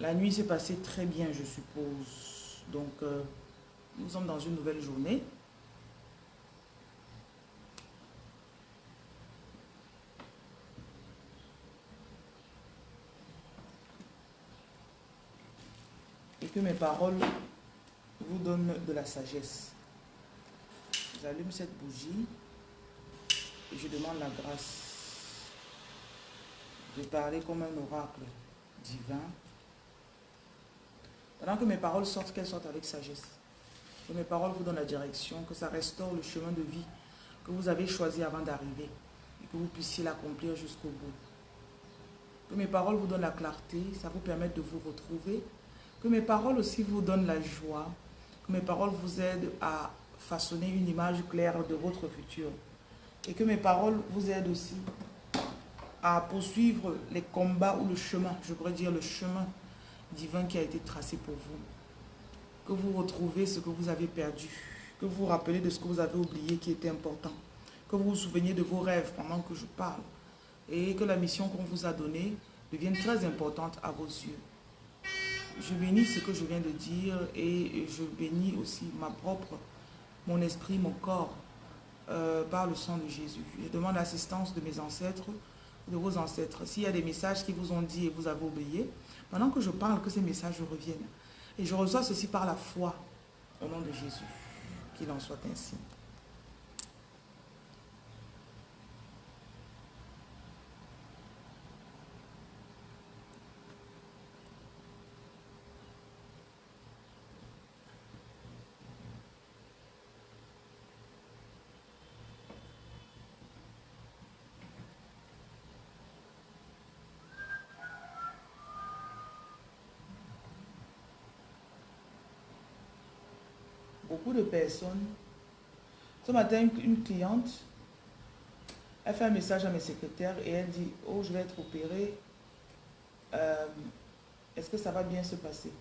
La nuit s'est passée très bien, je suppose. Donc, nous sommes dans une nouvelle journée. Et que mes paroles vous donnent de la sagesse. J'allume cette bougie et je demande la grâce de parler comme un oracle divin. Pendant que mes paroles sortent, qu'elles sortent avec sagesse. Que mes paroles vous donnent la direction, que ça restaure le chemin de vie que vous avez choisi avant d'arriver et que vous puissiez l'accomplir jusqu'au bout. Que mes paroles vous donnent la clarté, ça vous permette de vous retrouver. Que mes paroles aussi vous donnent la joie. Que mes paroles vous aident à façonner une image claire de votre futur. Et que mes paroles vous aident aussi à poursuivre les combats ou le chemin, je pourrais dire le chemin divin qui a été tracé pour vous. Que vous retrouvez ce que vous avez perdu. Que vous vous rappelez de ce que vous avez oublié qui était important. Que vous vous souveniez de vos rêves pendant que je parle. Et que la mission qu'on vous a donnée devienne très importante à vos yeux. Je bénis ce que je viens de dire et je bénis aussi mon esprit, mon corps, par le sang de Jésus. Je demande l'assistance de mes ancêtres, de vos ancêtres. S'il y a des messages qui vous ont dit et vous avez oublié, pendant que je parle, que ces messages reviennent. Et je reçois ceci par la foi, au nom de Jésus. Qu'il en soit ainsi. Beaucoup de personnes. Ce matin, une cliente, elle fait un message à mes secrétaires et elle dit, oh, je vais être opérée. Est-ce que ça va bien se passer?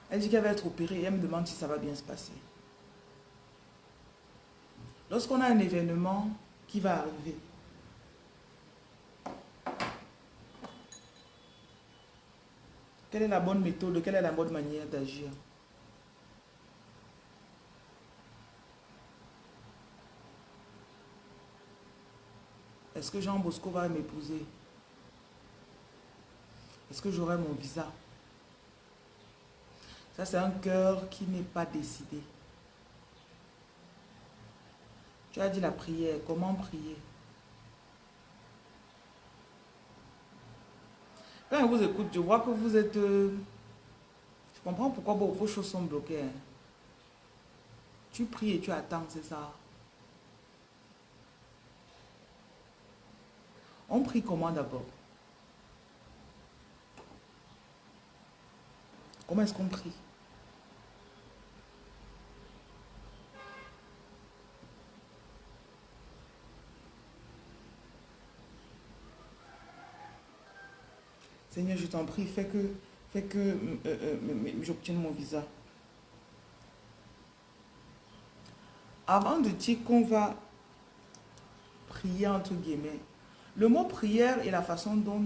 Elle dit qu'elle va être opérée et elle me demande si ça va bien se passer. Lorsqu'on a un événement qui va arriver, quelle est la bonne méthode, quelle est la bonne manière d'agir? Est-ce que Jean Bosco va m'épouser? Est-ce que j'aurai mon visa? Ça, c'est un cœur qui n'est pas décidé. Tu as dit la prière. Comment prier? Quand je vous écoute, je vois que vous êtes... je comprends pourquoi vos choses sont bloquées. Hein. Tu pries et tu attends, c'est ça. On prie comment d'abord? Comment est-ce qu'on prie? Seigneur, je t'en prie, fais que j'obtienne mon visa. Avant de dire qu'on va prier entre guillemets, le mot prière est la façon dont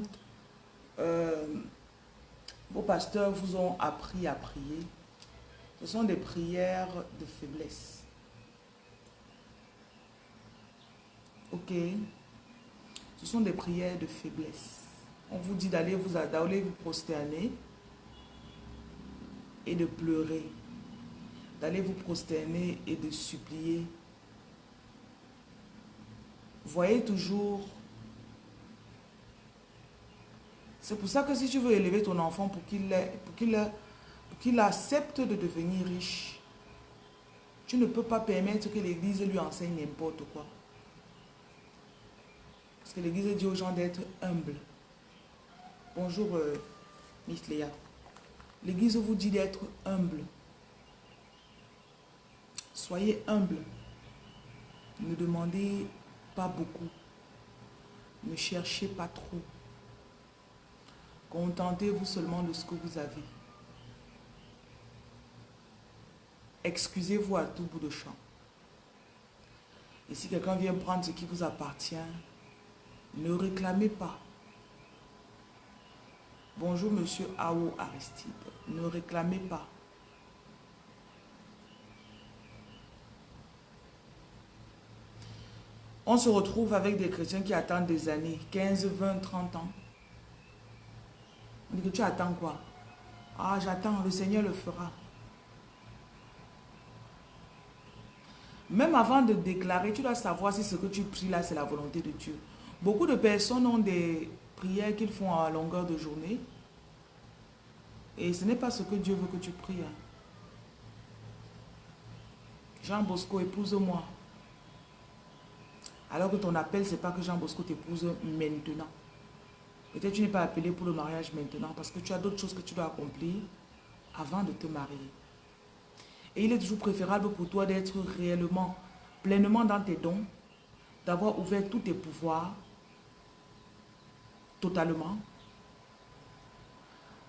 vos pasteurs vous ont appris à prier. Ce sont des prières de faiblesse. Ok? Ce sont des prières de faiblesse. On vous dit d'aller vous prosterner et de pleurer. D'aller vous prosterner et de supplier. Voyez toujours. C'est pour ça que si tu veux élever ton enfant pour qu'il accepte de devenir riche, tu ne peux pas permettre que l'Église lui enseigne n'importe quoi. Parce que l'Église dit aux gens d'être humbles. Bonjour, Miss Léa. L'Église vous dit d'être humble. Soyez humble. Ne demandez pas beaucoup. Ne cherchez pas trop. Contentez-vous seulement de ce que vous avez. Excusez-vous à tout bout de champ. Et si quelqu'un vient prendre ce qui vous appartient, ne réclamez pas. Bonjour, monsieur Ao Aristide. Ne réclamez pas. On se retrouve avec des chrétiens qui attendent des années, 15, 20, 30 ans. On dit que tu attends quoi? Ah, j'attends, le Seigneur le fera. Même avant de déclarer, tu dois savoir si ce que tu pries là, c'est la volonté de Dieu. Beaucoup de personnes ont des prières qu'ils font à longueur de journée. Et ce n'est pas ce que Dieu veut que tu pries. Hein. Jean Bosco, épouse-moi. Alors que ton appel, ce n'est pas que Jean Bosco t'épouse maintenant. Peut-être que tu n'es pas appelé pour le mariage maintenant parce que tu as d'autres choses que tu dois accomplir avant de te marier. Et il est toujours préférable pour toi d'être réellement, pleinement dans tes dons, d'avoir ouvert tous tes pouvoirs, totalement,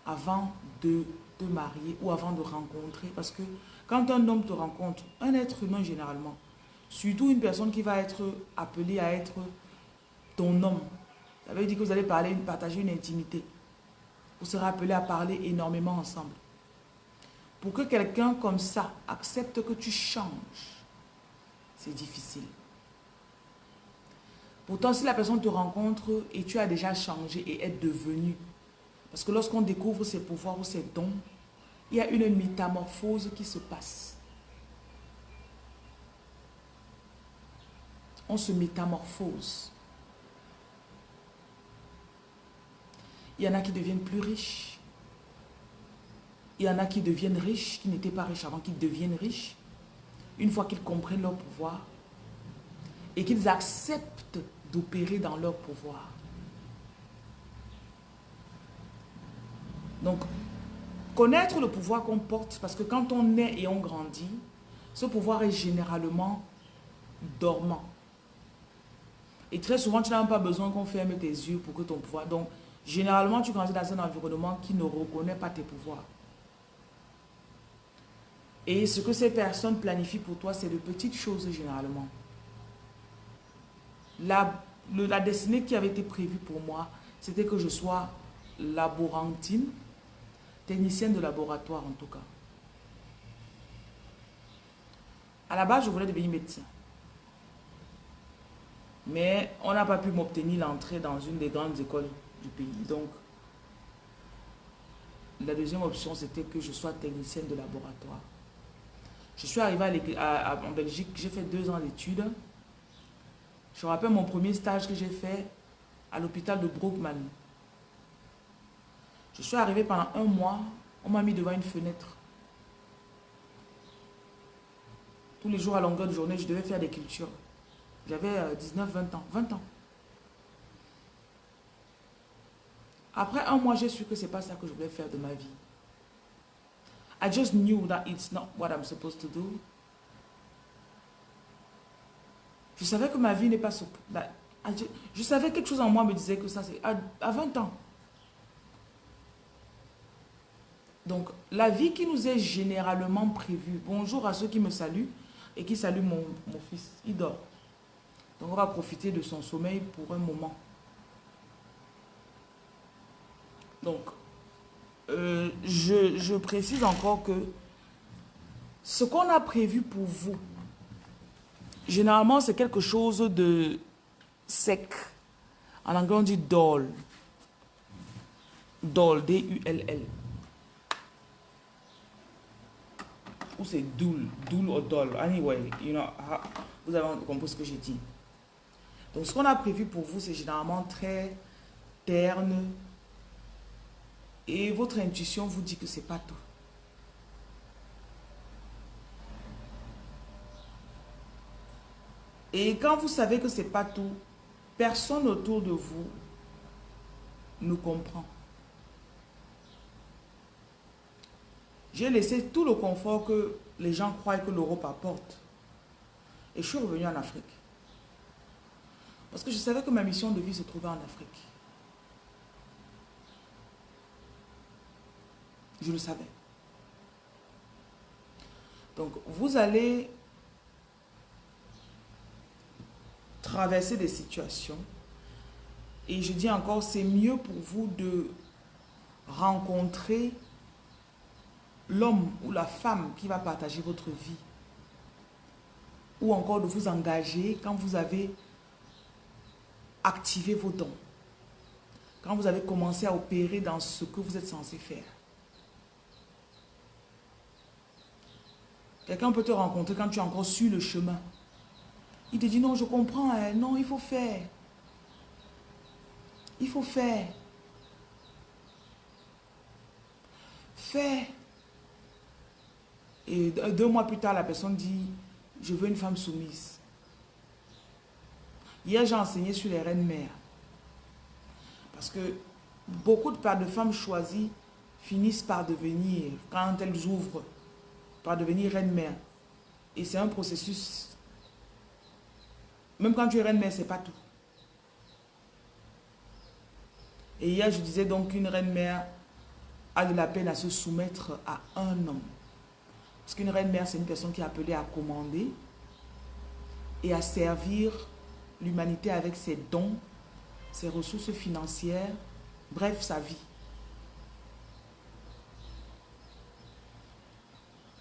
avant de te marier ou avant de rencontrer. Parce que quand un homme te rencontre, un être humain généralement, surtout une personne qui va être appelée à être ton homme, ça veut dire que vous allez partager une intimité. Vous serez appelés à parler énormément ensemble. Pour que quelqu'un comme ça accepte que tu changes, c'est difficile. Pourtant, si la personne te rencontre et tu as déjà changé et est devenu, parce que lorsqu'on découvre ses pouvoirs ou ses dons, il y a une métamorphose qui se passe. On se métamorphose. Il y en a qui deviennent plus riches. Il y en a qui deviennent riches, qui n'étaient pas riches avant qu'ils deviennent riches. Une fois qu'ils comprennent leur pouvoir et qu'ils acceptent d'opérer dans leur pouvoir. Donc, connaître le pouvoir qu'on porte, parce que quand on naît et on grandit, ce pouvoir est généralement dormant. Et très souvent, tu n'as même pas besoin qu'on ferme tes yeux pour que ton pouvoir... Donc, généralement, tu grandis dans un environnement qui ne reconnaît pas tes pouvoirs. Et ce que ces personnes planifient pour toi, c'est de petites choses généralement. La destinée qui avait été prévue pour moi, c'était que je sois laborantine, technicienne de laboratoire en tout cas. À la base, je voulais devenir médecin. Mais on n'a pas pu m'obtenir l'entrée dans une des grandes écoles du pays. Donc, la deuxième option, c'était que je sois technicienne de laboratoire. Je suis arrivée en Belgique, j'ai fait 2 ans d'études. Je me rappelle mon premier stage que j'ai fait à l'hôpital de Brookman. Je suis arrivée pendant 1 mois, on m'a mis devant une fenêtre. Tous les jours à longueur de journée, je devais faire des cultures. J'avais 19, 20 ans. 20 ans. Après 1 mois, j'ai su que ce n'est pas ça que je voulais faire de ma vie. I just knew that it's not what I'm supposed to do. Je savais que ma vie n'est pas... Je savais quelque chose en moi me disait que ça c'est... À 20 ans. Donc, la vie qui nous est généralement prévue. Bonjour à ceux qui me saluent et qui saluent mon fils. Il dort. Donc, on va profiter de son sommeil pour un moment. Donc, je précise encore que ce qu'on a prévu pour vous, généralement, c'est quelque chose de sec. En anglais, on dit dull. Dull, D-U-L-L. Ou c'est dull ou dull. Anyway, vous avez compris ce que j'ai dit. Donc, ce qu'on a prévu pour vous, c'est généralement très terne. Et votre intuition vous dit que ce n'est pas tout. Et quand vous savez que ce n'est pas tout, personne autour de vous ne comprend. J'ai laissé tout le confort que les gens croient que l'Europe apporte. Et je suis revenu en Afrique. Parce que je savais que ma mission de vie se trouvait en Afrique. Je le savais. Donc, vous allez traverser des situations. Et je dis encore, c'est mieux pour vous de rencontrer l'homme ou la femme qui va partager votre vie. Ou encore de vous engager quand vous avez activé vos dons. Quand vous avez commencé à opérer dans ce que vous êtes censé faire. Quelqu'un peut te rencontrer quand tu es encore sur le chemin. Il te dit non, je comprends, hein, non, il faut faire. Il faut faire. Fais. Et 2 mois plus tard, la personne dit, je veux une femme soumise. Hier, j'ai enseigné sur les reines-mères. Parce que beaucoup de femmes choisies finissent par devenir, quand elles ouvrent, par devenir reine-mère. Et c'est un processus. Même quand tu es reine-mère, ce n'est pas tout. Et hier, je disais donc qu'une reine-mère a de la peine à se soumettre à un homme. Parce qu'une reine-mère, c'est une personne qui est appelée à commander et à servir l'humanité avec ses dons, ses ressources financières, bref, sa vie.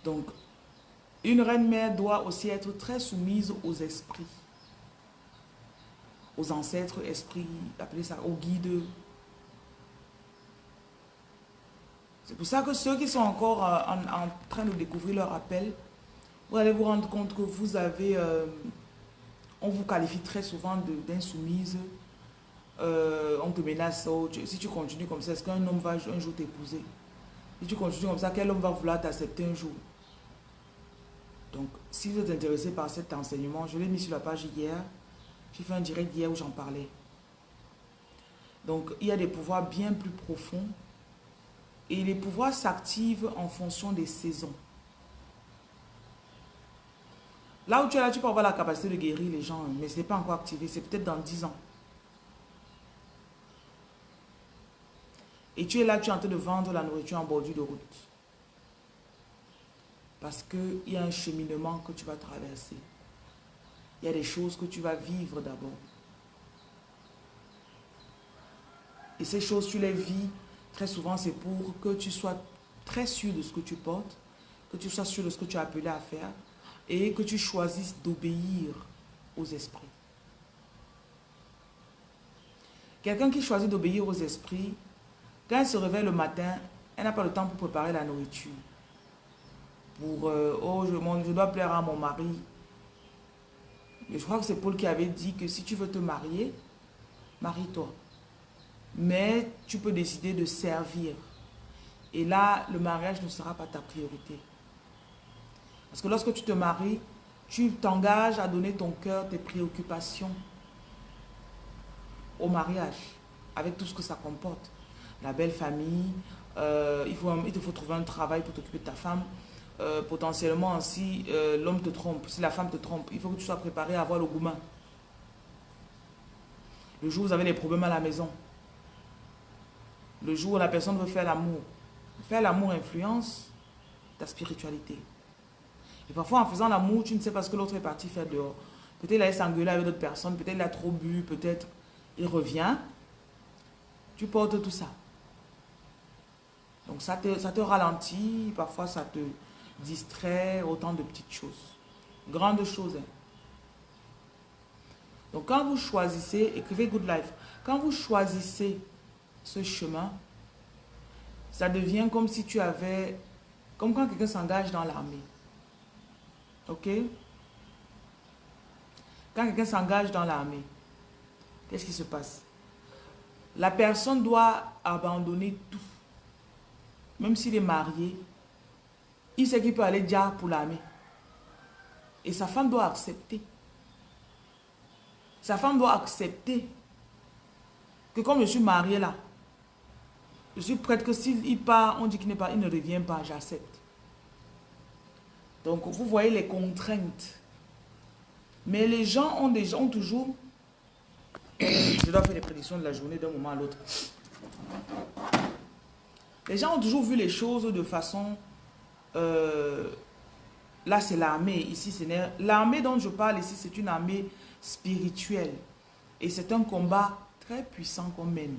Donc, une reine-mère doit aussi être très soumise aux esprits, aux ancêtres esprits, appelez ça, aux guides. C'est pour ça que ceux qui sont encore en train de découvrir leur appel, vous allez vous rendre compte que vous avez, on vous qualifie très souvent d'insoumise, on te menace, si tu continues comme ça, est-ce qu'un homme va un jour t'épouser? Si tu continues comme ça, quel homme va vouloir t'accepter un jour? Donc, si vous êtes intéressé par cet enseignement, je l'ai mis sur la page hier. J'ai fait un direct hier où j'en parlais. Donc, il y a des pouvoirs bien plus profonds. Et les pouvoirs s'activent en fonction des saisons. Là où tu es là, tu peux avoir la capacité de guérir les gens, mais ce n'est pas encore activé. C'est peut-être dans 10 ans. Et tu es là, tu es en train de vendre la nourriture en bordure de route. Parce qu'il y a un cheminement que tu vas traverser. Il y a des choses que tu vas vivre d'abord. Et ces choses, tu les vis, très souvent, c'est pour que tu sois très sûr de ce que tu portes, que tu sois sûr de ce que tu es appelé à faire et que tu choisisses d'obéir aux esprits. Quelqu'un qui choisit d'obéir aux esprits, quand elle se réveille le matin, elle n'a pas le temps pour préparer la nourriture. Pour, oh, je dois plaire à mon mari. Mais je crois que c'est Paul qui avait dit que si tu veux te marier, marie-toi. Mais tu peux décider de servir. Et là, le mariage ne sera pas ta priorité. Parce que lorsque tu te maries, tu t'engages à donner ton cœur, tes préoccupations au mariage, avec tout ce que ça comporte. La belle famille, il te faut trouver un travail pour t'occuper de ta femme. Potentiellement, si l'homme te trompe, si la femme te trompe, il faut que tu sois préparé à avoir le gourmand. Le jour où vous avez des problèmes à la maison, le jour où la personne veut faire l'amour influence ta spiritualité. Et parfois, en faisant l'amour, tu ne sais pas ce que l'autre est parti faire dehors. Peut-être il a s'engueuler avec d'autres personnes, peut-être il a trop bu, peut-être il revient. Tu portes tout ça. Donc ça te ralentit, parfois ça te distrait, autant de petites choses. Grandes choses. Hein. Donc quand vous choisissez, écrivez Good Life, quand vous choisissez ce chemin, ça devient comme si tu avais, comme quand quelqu'un s'engage dans l'armée. Ok? Quand quelqu'un s'engage dans l'armée, qu'est-ce qui se passe? La personne doit abandonner tout. Même s'il est marié, il sait qu'il peut aller déjà pour l'armée. Et sa femme doit accepter. Sa femme doit accepter que comme je suis mariée là, je suis prête que s'il part, on dit qu'il n'est pas, il ne revient pas, j'accepte. Donc vous voyez les contraintes. Mais les gens ont toujours... Je dois faire les prédictions de la journée d'un moment à l'autre. Les gens ont toujours vu les choses de façon Là, c'est l'armée. Ici, l'armée dont je parle ici, c'est une armée spirituelle. Et c'est un combat très puissant qu'on mène.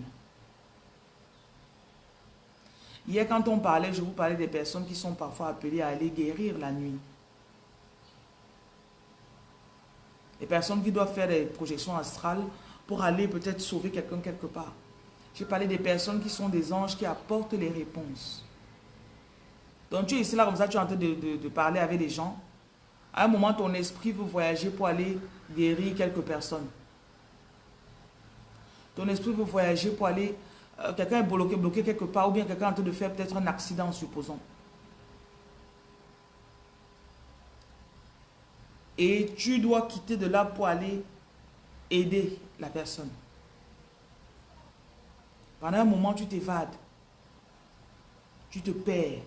Hier, quand on parlait, je vous parlais des personnes qui sont parfois appelées à aller guérir la nuit. Les personnes qui doivent faire des projections astrales pour aller peut-être sauver quelqu'un quelque part. J'ai parlé des personnes qui sont des anges qui apportent les réponses. Donc tu es ici là comme ça, tu es en train de parler avec des gens. À un moment, ton esprit veut voyager pour aller guérir quelques personnes. Ton esprit veut voyager pour aller... quelqu'un est bloqué quelque part ou bien quelqu'un est en train de faire peut-être un accident, supposons. Et tu dois quitter de là pour aller aider la personne. Pendant un moment, tu t'évades. Tu te perds.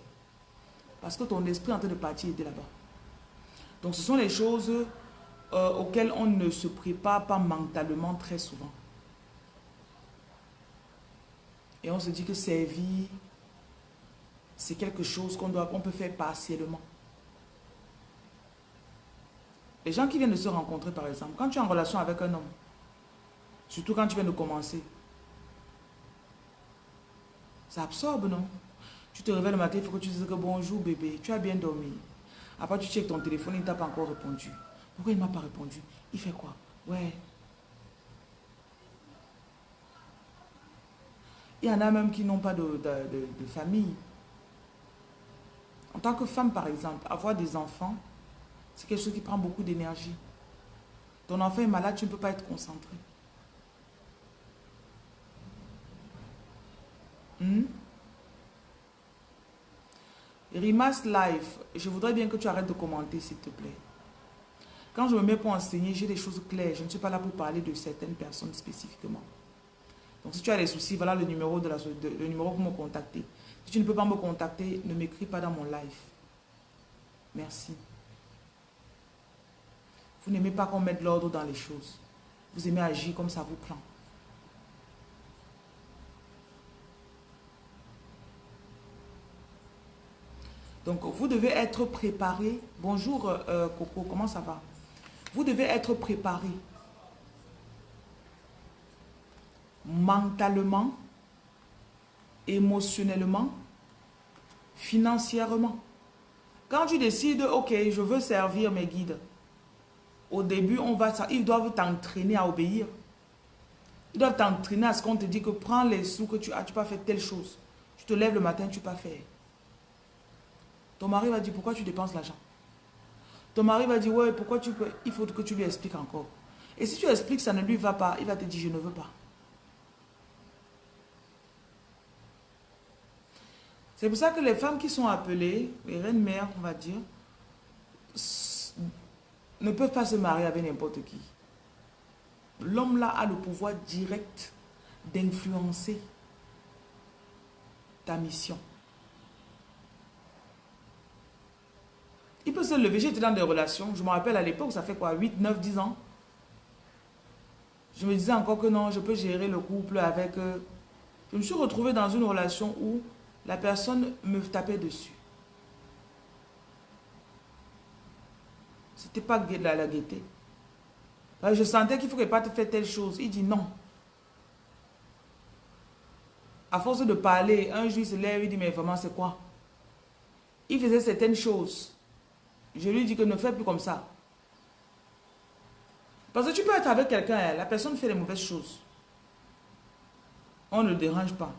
Parce que ton esprit est en train de partir aider là-bas. Donc ce sont les choses auxquelles on ne se prépare pas mentalement très souvent. Et on se dit que servir, c'est quelque chose qu'on peut faire partiellement. Les gens qui viennent de se rencontrer, par exemple, quand tu es en relation avec un homme, surtout quand tu viens de commencer, ça absorbe, non? Tu te réveilles le matin, il faut que tu dises que bonjour bébé, tu as bien dormi. Après tu checkes ton téléphone, il ne t'a pas encore répondu. Pourquoi il ne m'a pas répondu? Il fait quoi? Ouais. Il y en a même qui n'ont pas de famille. En tant que femme, par exemple, avoir des enfants, c'est quelque chose qui prend beaucoup d'énergie. Ton enfant est malade, tu ne peux pas être concentré. Rimas Life, je voudrais bien que tu arrêtes de commenter, s'il te plaît. Quand je me mets pour enseigner, j'ai des choses claires. Je ne suis pas là pour parler de certaines personnes spécifiquement. Donc, si tu as des soucis, voilà le numéro, le numéro pour me contacter. Si tu ne peux pas me contacter, ne m'écris pas dans mon live. Merci. Vous n'aimez pas qu'on mette l'ordre dans les choses. Vous aimez agir comme ça vous prend. Donc, vous devez être préparé. Bonjour Coco, comment ça va? Vous devez être préparé mentalement, émotionnellement, financièrement. Quand tu décides, ok, je veux servir mes guides, au début, ils doivent t'entraîner à obéir. Ils doivent t'entraîner à ce qu'on te dit que prends les sous que tu as, tu peux faire telle chose. Tu te lèves le matin, tu peux faire. Ton mari va dire, pourquoi tu dépenses l'argent? Ton mari va dire, ouais, pourquoi tu peux... Il faut que tu lui expliques encore. Et si tu expliques, ça ne lui va pas, il va te dire, je ne veux pas. C'est pour ça que les femmes qui sont appelées, les reines-mères, on va dire, ne peuvent pas se marier avec n'importe qui. L'homme là a le pouvoir direct d'influencer ta mission. Il peut se lever, j'étais dans des relations, je me rappelle à l'époque, ça fait quoi, 8, 9, 10 ans. Je me disais encore que non, je peux gérer le couple avec... Je me suis retrouvée dans une relation où la personne me tapait dessus. C'était pas la gaieté. Je sentais qu'il ne faut pas te faire telle chose. Il dit non. À force de parler, un jour il se lève, il dit mais vraiment c'est quoi? Il faisait certaines choses. Je lui dis que ne fais plus comme ça. Parce que tu peux être avec quelqu'un, la personne fait les mauvaises choses. On ne dérange pas.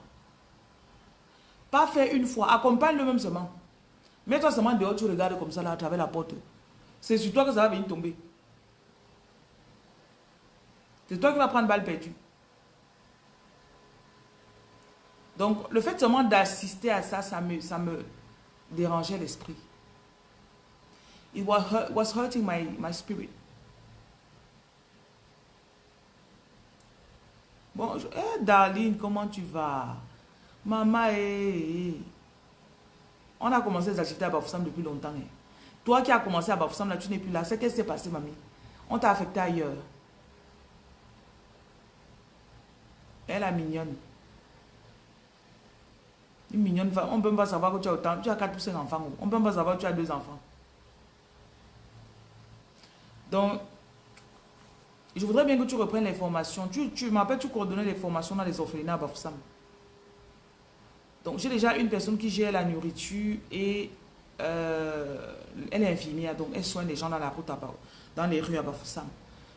Pas faire une fois, accompagne-le même seulement. Mets-toi seulement dehors, tu regardes comme ça là à travers la porte. C'est sur toi que ça va venir tomber. C'est toi qui vas prendre balle perdue. Donc, le fait seulement d'assister à ça, ça me dérangeait l'esprit. It was hurting my spirit. Bon, Darlene, comment tu vas? Maman, on a commencé les activités à Bafoussam depuis longtemps. Toi qui as commencé à Bafoussam, là, tu n'es plus là. C'est qu'est-ce qui s'est passé, mamie? On t'a affecté ailleurs. Elle est mignonne. Une mignonne, on ne peut pas savoir que tu as autant. Tu as 4 ou 5 enfants. On ne peut pas savoir que tu as 2 enfants. Donc, je voudrais bien que tu reprennes les formations. Tu m'appelles, tu coordonnes les formations dans les orphelinats à Bafoussam. Donc, j'ai déjà une personne qui gère la nourriture et elle est infirmière. Donc, elle soigne les gens dans la route, dans les rues à Bafoussam.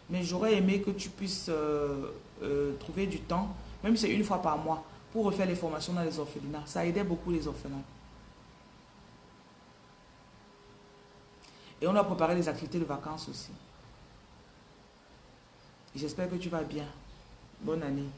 Mais j'aurais aimé que tu puisses trouver du temps, même si c'est une fois par mois, pour refaire les formations dans les orphelinats. Ça aidait beaucoup les orphelins. Et on a préparé des activités de vacances aussi. J'espère que tu vas bien. Bonne année.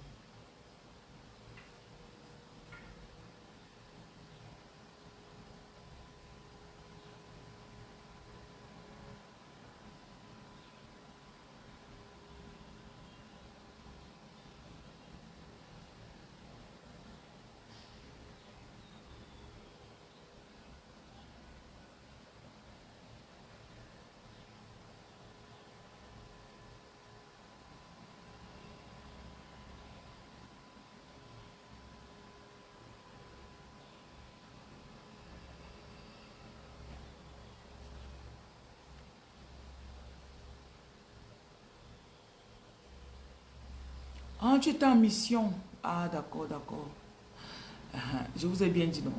Ah, tu étais en mission. Ah, d'accord, d'accord. Je vous ai bien dit non.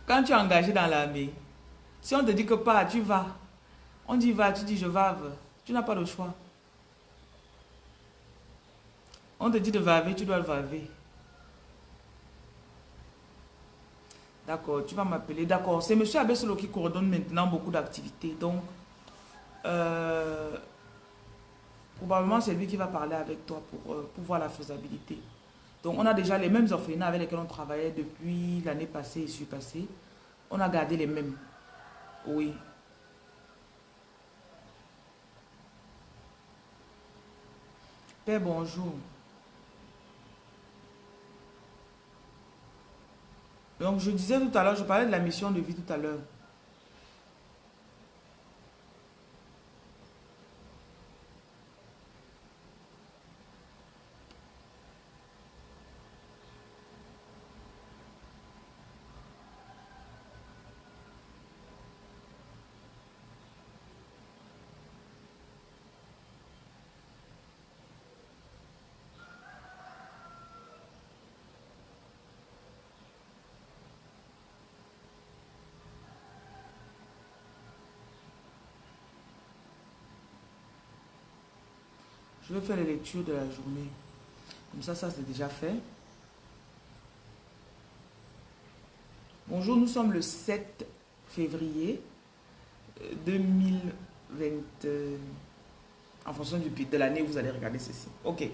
Quand tu es engagé dans l'armée, si on te dit que pas, tu vas. On dit va, tu dis je vave. Tu n'as pas le choix. On te dit de vaver, tu dois le vaver. D'accord, tu vas m'appeler. D'accord, c'est M. Abesolo qui coordonne maintenant beaucoup d'activités. Donc, euh, probablement c'est lui qui va parler avec toi pour voir la faisabilité. Donc, on a déjà les mêmes orphelinats avec lesquels on travaillait depuis l'année passée et surpassée. On a gardé les mêmes. Oui. Père, bonjour. Donc, je disais tout à l'heure, je parlais de la mission de vie tout à l'heure. Je vais faire les lectures de la journée. Comme ça c'est déjà fait. Bonjour, nous sommes le 7 février 2020. En fonction de l'année, vous allez regarder ceci. Ok.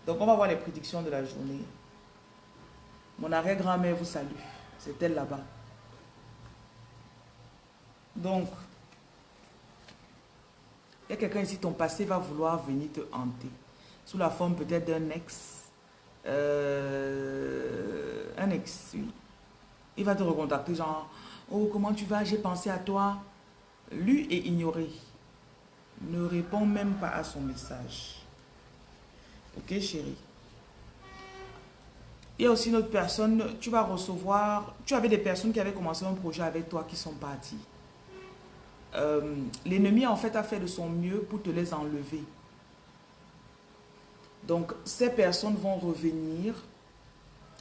Donc, on va voir les prédictions de la journée. Mon arrière-grand-mère vous salue. C'est elle là-bas. Donc, il y a quelqu'un ici, ton passé va vouloir venir te hanter. Sous la forme peut-être d'un ex. Un ex, oui. Il va te recontacter genre, oh, comment tu vas? J'ai pensé à toi. Lu et ignoré. Ne réponds même pas à son message. Ok, chérie? Il y a aussi une autre personne, tu vas recevoir, tu avais des personnes qui avaient commencé un projet avec toi qui sont parties. L'ennemi en fait a fait de son mieux pour te les enlever. Donc ces personnes vont revenir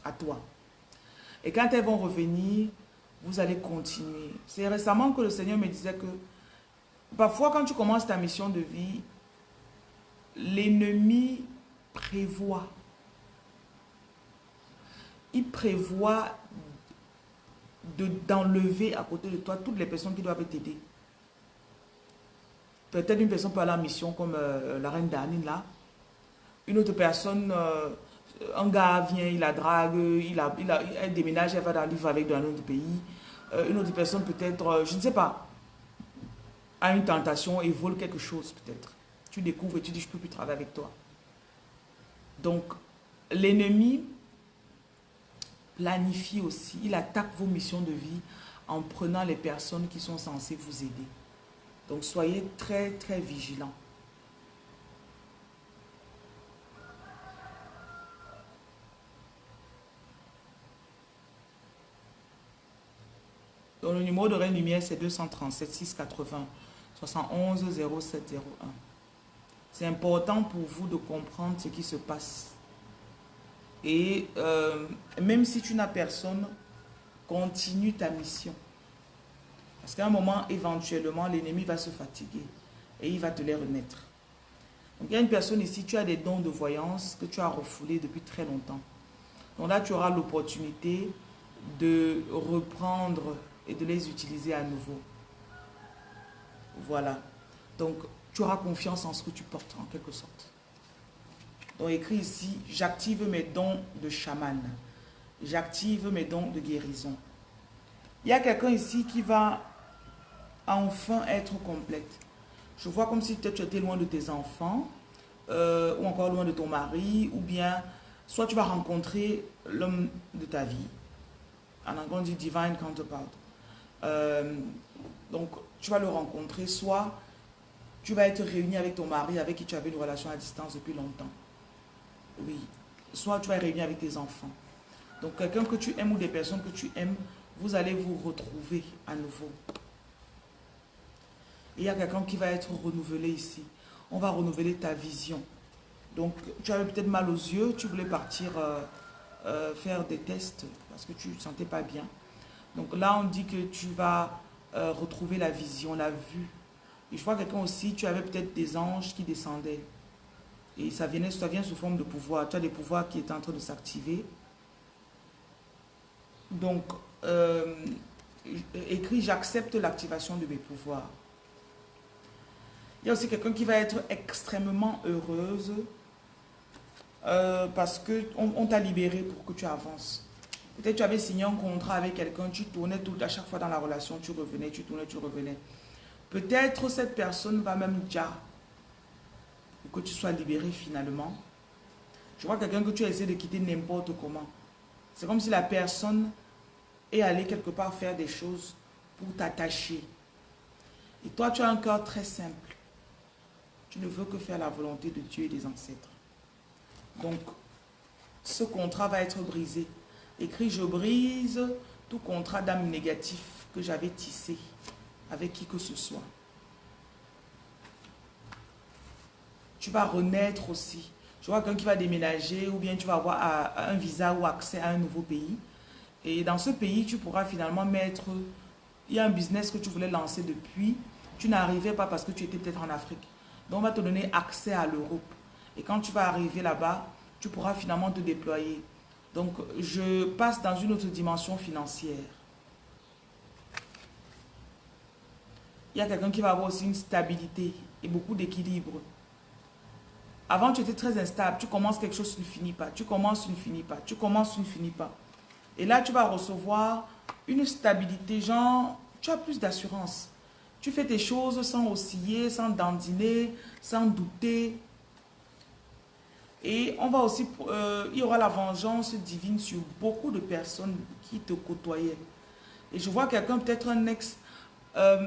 à toi. Et quand elles vont revenir, vous allez continuer. C'est récemment que le Seigneur me disait que parfois quand tu commences ta mission de vie, l'ennemi prévoit. Il prévoit d'enlever à côté de toi toutes les personnes qui doivent t'aider. Peut-être une personne peut aller en mission comme la reine Danine là. Une autre personne, un gars vient, il la drague, elle déménage, elle va vivre avec dans un autre pays. Une autre personne peut-être, je ne sais pas, a une tentation et vole quelque chose peut-être. Tu découvres et tu dis je ne peux plus travailler avec toi. Donc l'ennemi planifie aussi, il attaque vos missions de vie en prenant les personnes qui sont censées vous aider. Donc soyez très très vigilants. Donc le numéro de Reine Lumière c'est 237 680 71 07 01. C'est important pour vous de comprendre ce qui se passe. Et même si tu n'as personne, continue ta mission. Parce qu'à un moment, éventuellement, l'ennemi va se fatiguer et il va te les remettre. Donc, il y a une personne ici, tu as des dons de voyance que tu as refoulés depuis très longtemps. Donc là, tu auras l'opportunité de reprendre et de les utiliser à nouveau. Voilà. Donc, tu auras confiance en ce que tu portes, en quelque sorte. Donc, écrit ici, j'active mes dons de chaman. J'active mes dons de guérison. Il y a quelqu'un ici qui va enfin être complète. Je vois comme si peut-être tu étais loin de tes enfants, ou encore loin de ton mari, ou bien, soit tu vas rencontrer l'homme de ta vie. En anglais, on dit divine counterpart. Donc, tu vas le rencontrer, soit tu vas être réuni avec ton mari, avec qui tu avais une relation à distance depuis longtemps. Oui. Soit tu vas être réuni avec tes enfants. Donc, quelqu'un que tu aimes ou des personnes que tu aimes, vous allez vous retrouver à nouveau. Et il y a quelqu'un qui va être renouvelé ici. On va renouveler ta vision. Donc, tu avais peut-être mal aux yeux, tu voulais partir faire des tests parce que tu ne te sentais pas bien. Donc là, on dit que tu vas retrouver la vision, la vue. Et je vois quelqu'un aussi, tu avais peut-être des anges qui descendaient. Et ça vient sous forme de pouvoir. Tu as des pouvoirs qui étaient en train de s'activer. Donc, écrit, j'accepte l'activation de mes pouvoirs. Il y a aussi quelqu'un qui va être extrêmement heureuse parce qu'on t'a libéré pour que tu avances. Peut-être tu avais signé un contrat avec quelqu'un, tu tournais tout, à chaque fois dans la relation, tu revenais, tu tournais, tu revenais. Peut-être cette personne va même déjà pour que tu sois libéré finalement. Je vois quelqu'un que tu as essayé de quitter n'importe comment. C'est comme si la personne est allée quelque part faire des choses pour t'attacher. Et toi, tu as un cœur très simple. Tu ne veux que faire la volonté de Dieu et des ancêtres. Donc, ce contrat va être brisé. Écrit, je brise tout contrat d'âme négatif que j'avais tissé avec qui que ce soit. Tu vas renaître aussi. Je vois quelqu'un qui va déménager ou bien tu vas avoir un visa ou accès à un nouveau pays. Et dans ce pays, tu pourras finalement mettre... Il y a un business que tu voulais lancer depuis. Tu n'arrivais pas parce que tu étais peut-être en Afrique. Donc, on va te donner accès à l'Europe. Et quand tu vas arriver là-bas, tu pourras finalement te déployer. Donc, je passe dans une autre dimension financière. Il y a quelqu'un qui va avoir aussi une stabilité et beaucoup d'équilibre. Avant, tu étais très instable. Tu commences quelque chose, tu ne finis pas. Tu commences, tu ne finis pas. Tu commences, tu ne finis pas. Et là, tu vas recevoir une stabilité, genre, tu as plus d'assurance. Tu fais tes choses sans osciller, sans dandiner, sans douter. Et on va aussi, il y aura la vengeance divine sur beaucoup de personnes qui te côtoyaient. Et je vois quelqu'un, peut-être un ex,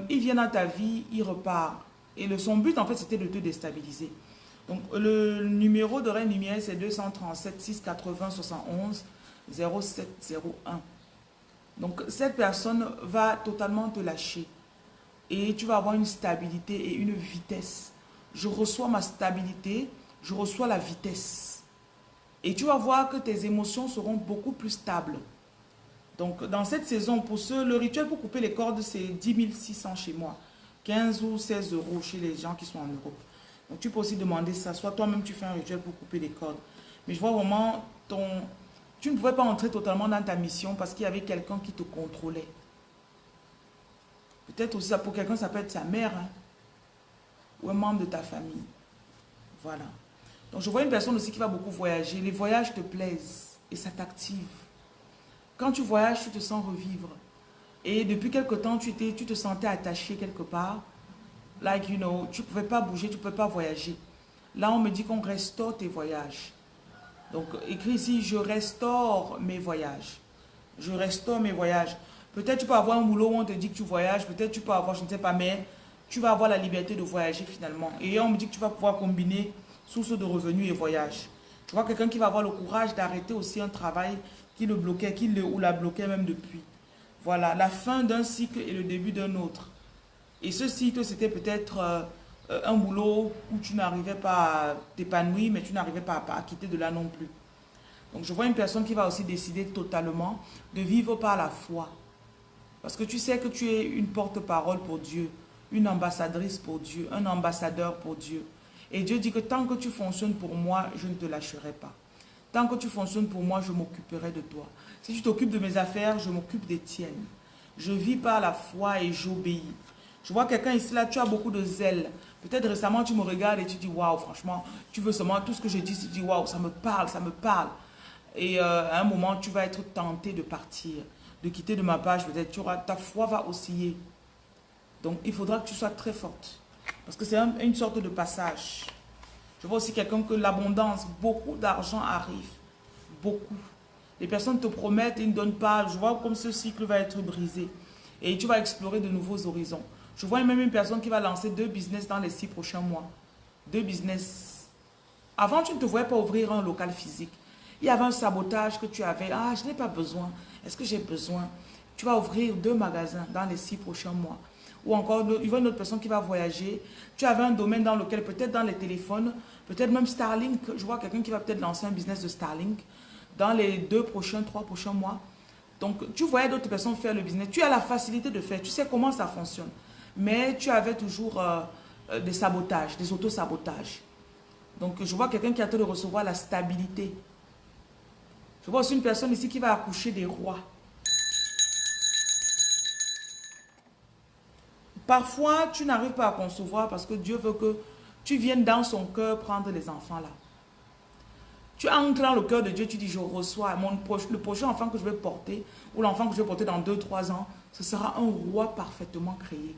il vient dans ta vie, il repart. Et son but, en fait, c'était de te déstabiliser. Donc, le numéro de Reine Lumière, c'est 237 680 71 0701. Donc, cette personne va totalement te lâcher. Et tu vas avoir une stabilité et une vitesse. Je reçois ma stabilité, je reçois la vitesse. Et tu vas voir que tes émotions seront beaucoup plus stables. Donc, dans cette saison, pour ceux, le rituel pour couper les cordes, c'est 10 600 chez moi. 15 ou 16 euros chez les gens qui sont en Europe. Donc, tu peux aussi demander ça. Soit toi-même, tu fais un rituel pour couper les cordes. Mais je vois vraiment tu ne pouvais pas entrer totalement dans ta mission parce qu'il y avait quelqu'un qui te contrôlait. Peut-être aussi, pour quelqu'un, ça peut être sa mère, hein, ou un membre de ta famille. Voilà. Donc, je vois une personne aussi qui va beaucoup voyager. Les voyages te plaisent et ça t'active. Quand tu voyages, tu te sens revivre. Et depuis quelque temps, tu te sentais attaché quelque part. Like, you know, tu ne pouvais pas bouger, tu ne pouvais pas voyager. Là, on me dit qu'on restaure tes voyages. Donc, écrit ici, je restaure mes voyages. Je restaure mes voyages. Peut-être tu peux avoir un boulot où on te dit que tu voyages. Peut-être tu peux avoir, je ne sais pas, mais tu vas avoir la liberté de voyager finalement. Et on me dit que tu vas pouvoir combiner source de revenus et voyage. Tu vois quelqu'un qui va avoir le courage d'arrêter aussi un travail qui le bloquait, ou la bloquait même depuis. Voilà, la fin d'un cycle et le début d'un autre. Et ce cycle, c'était peut-être un boulot où tu n'arrivais pas à t'épanouir, mais tu n'arrivais pas à quitter de là non plus. Donc je vois une personne qui va aussi décider totalement de vivre par la foi. Parce que tu sais que tu es une porte-parole pour Dieu, une ambassadrice pour Dieu, un ambassadeur pour Dieu. Et Dieu dit que tant que tu fonctionnes pour moi, je ne te lâcherai pas. Tant que tu fonctionnes pour moi, je m'occuperai de toi. Si tu t'occupes de mes affaires, je m'occupe des tiennes. Je vis par la foi et j'obéis. Je vois quelqu'un ici, là, tu as beaucoup de zèle. Peut-être récemment, tu me regardes et tu dis, waouh, franchement, tu veux seulement tout ce que je dis, tu dis, waouh, ça me parle, ça me parle. Et à un moment, tu vas être tenté de partir, de quitter de ma page. Peut-être ta foi va osciller. Donc, il faudra que tu sois très forte. Parce que c'est une sorte de passage. Je vois aussi quelqu'un que l'abondance, beaucoup d'argent arrive. Beaucoup. Les personnes te promettent et ne donnent pas. Je vois comme ce cycle va être brisé. Et tu vas explorer de nouveaux horizons. Je vois même une personne qui va lancer 2 business dans les 6 prochains mois. 2 business. Avant, tu ne te voyais pas ouvrir un local physique. Il y avait un sabotage que tu avais. Ah, je n'ai pas besoin. Est-ce que j'ai besoin? Tu vas ouvrir 2 magasins dans les 6 prochains mois. Ou encore, il y a une autre personne qui va voyager. Tu avais un domaine dans lequel, peut-être dans les téléphones, peut-être même Starlink. Je vois quelqu'un qui va peut-être lancer un business de Starlink dans les 3 prochains mois. Donc, tu voyais d'autres personnes faire le business. Tu as la facilité de faire. Tu sais comment ça fonctionne. Mais tu avais toujours des sabotages, des auto-sabotages. Donc, je vois quelqu'un qui a train de recevoir la stabilité. Je vois aussi une personne ici qui va accoucher des rois. Parfois, tu n'arrives pas à concevoir parce que Dieu veut que tu viennes dans son cœur prendre les enfants là. Tu entres dans le cœur de Dieu, tu dis, je reçois le prochain enfant que je vais porter, ou l'enfant que je vais porter dans 2, 3 ans, ce sera un roi parfaitement créé.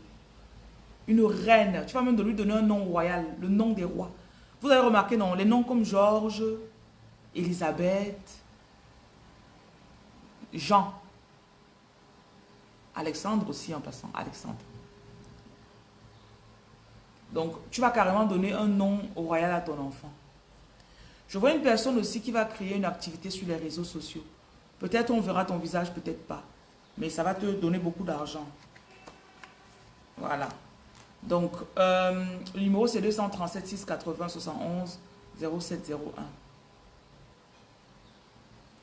Une reine. Tu vas même de lui donner un nom royal, le nom des rois. Vous avez remarqué, non, les noms comme Georges, Élisabeth, Jean, Alexandre aussi en passant, Alexandre. Donc, tu vas carrément donner un nom royal à ton enfant. Je vois une personne aussi qui va créer une activité sur les réseaux sociaux. Peut-être on verra ton visage, peut-être pas. Mais ça va te donner beaucoup d'argent. Voilà. Donc, le numéro c'est 237 680 71 0701.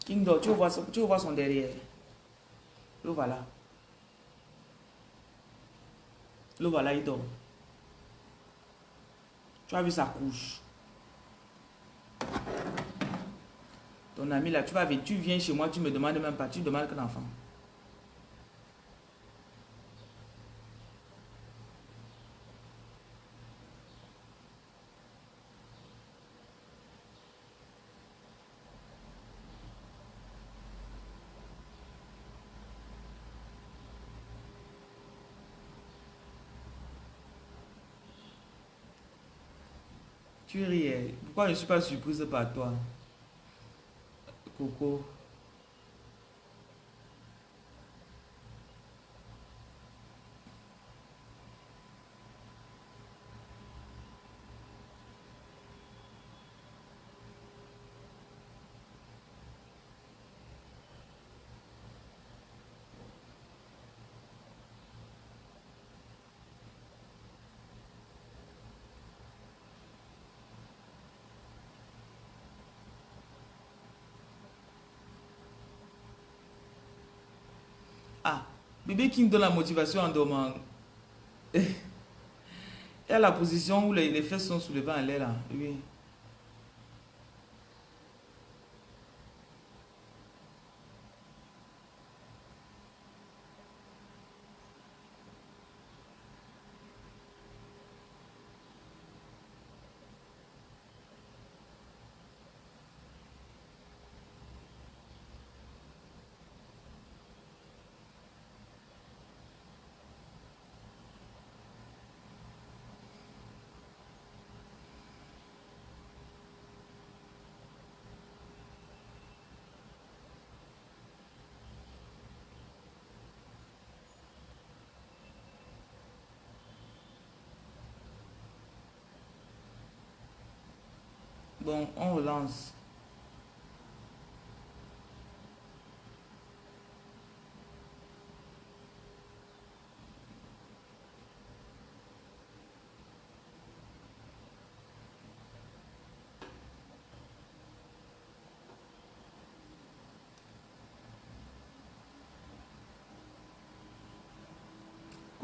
Kingdom, tu vois son derrière. Le voilà. Le voilà, il dort. Tu as vu sa couche. Ton ami là, tu viens chez moi, tu me demandes même pas, tu demandes qu'un enfant. Tu ris. Pourquoi je ne suis pas surprise par toi, Coco? Ah, bébé qui me donne la motivation en dormant. Et à la position où les fesses sont soulevées en l'air là. Oui. Bon, on relance.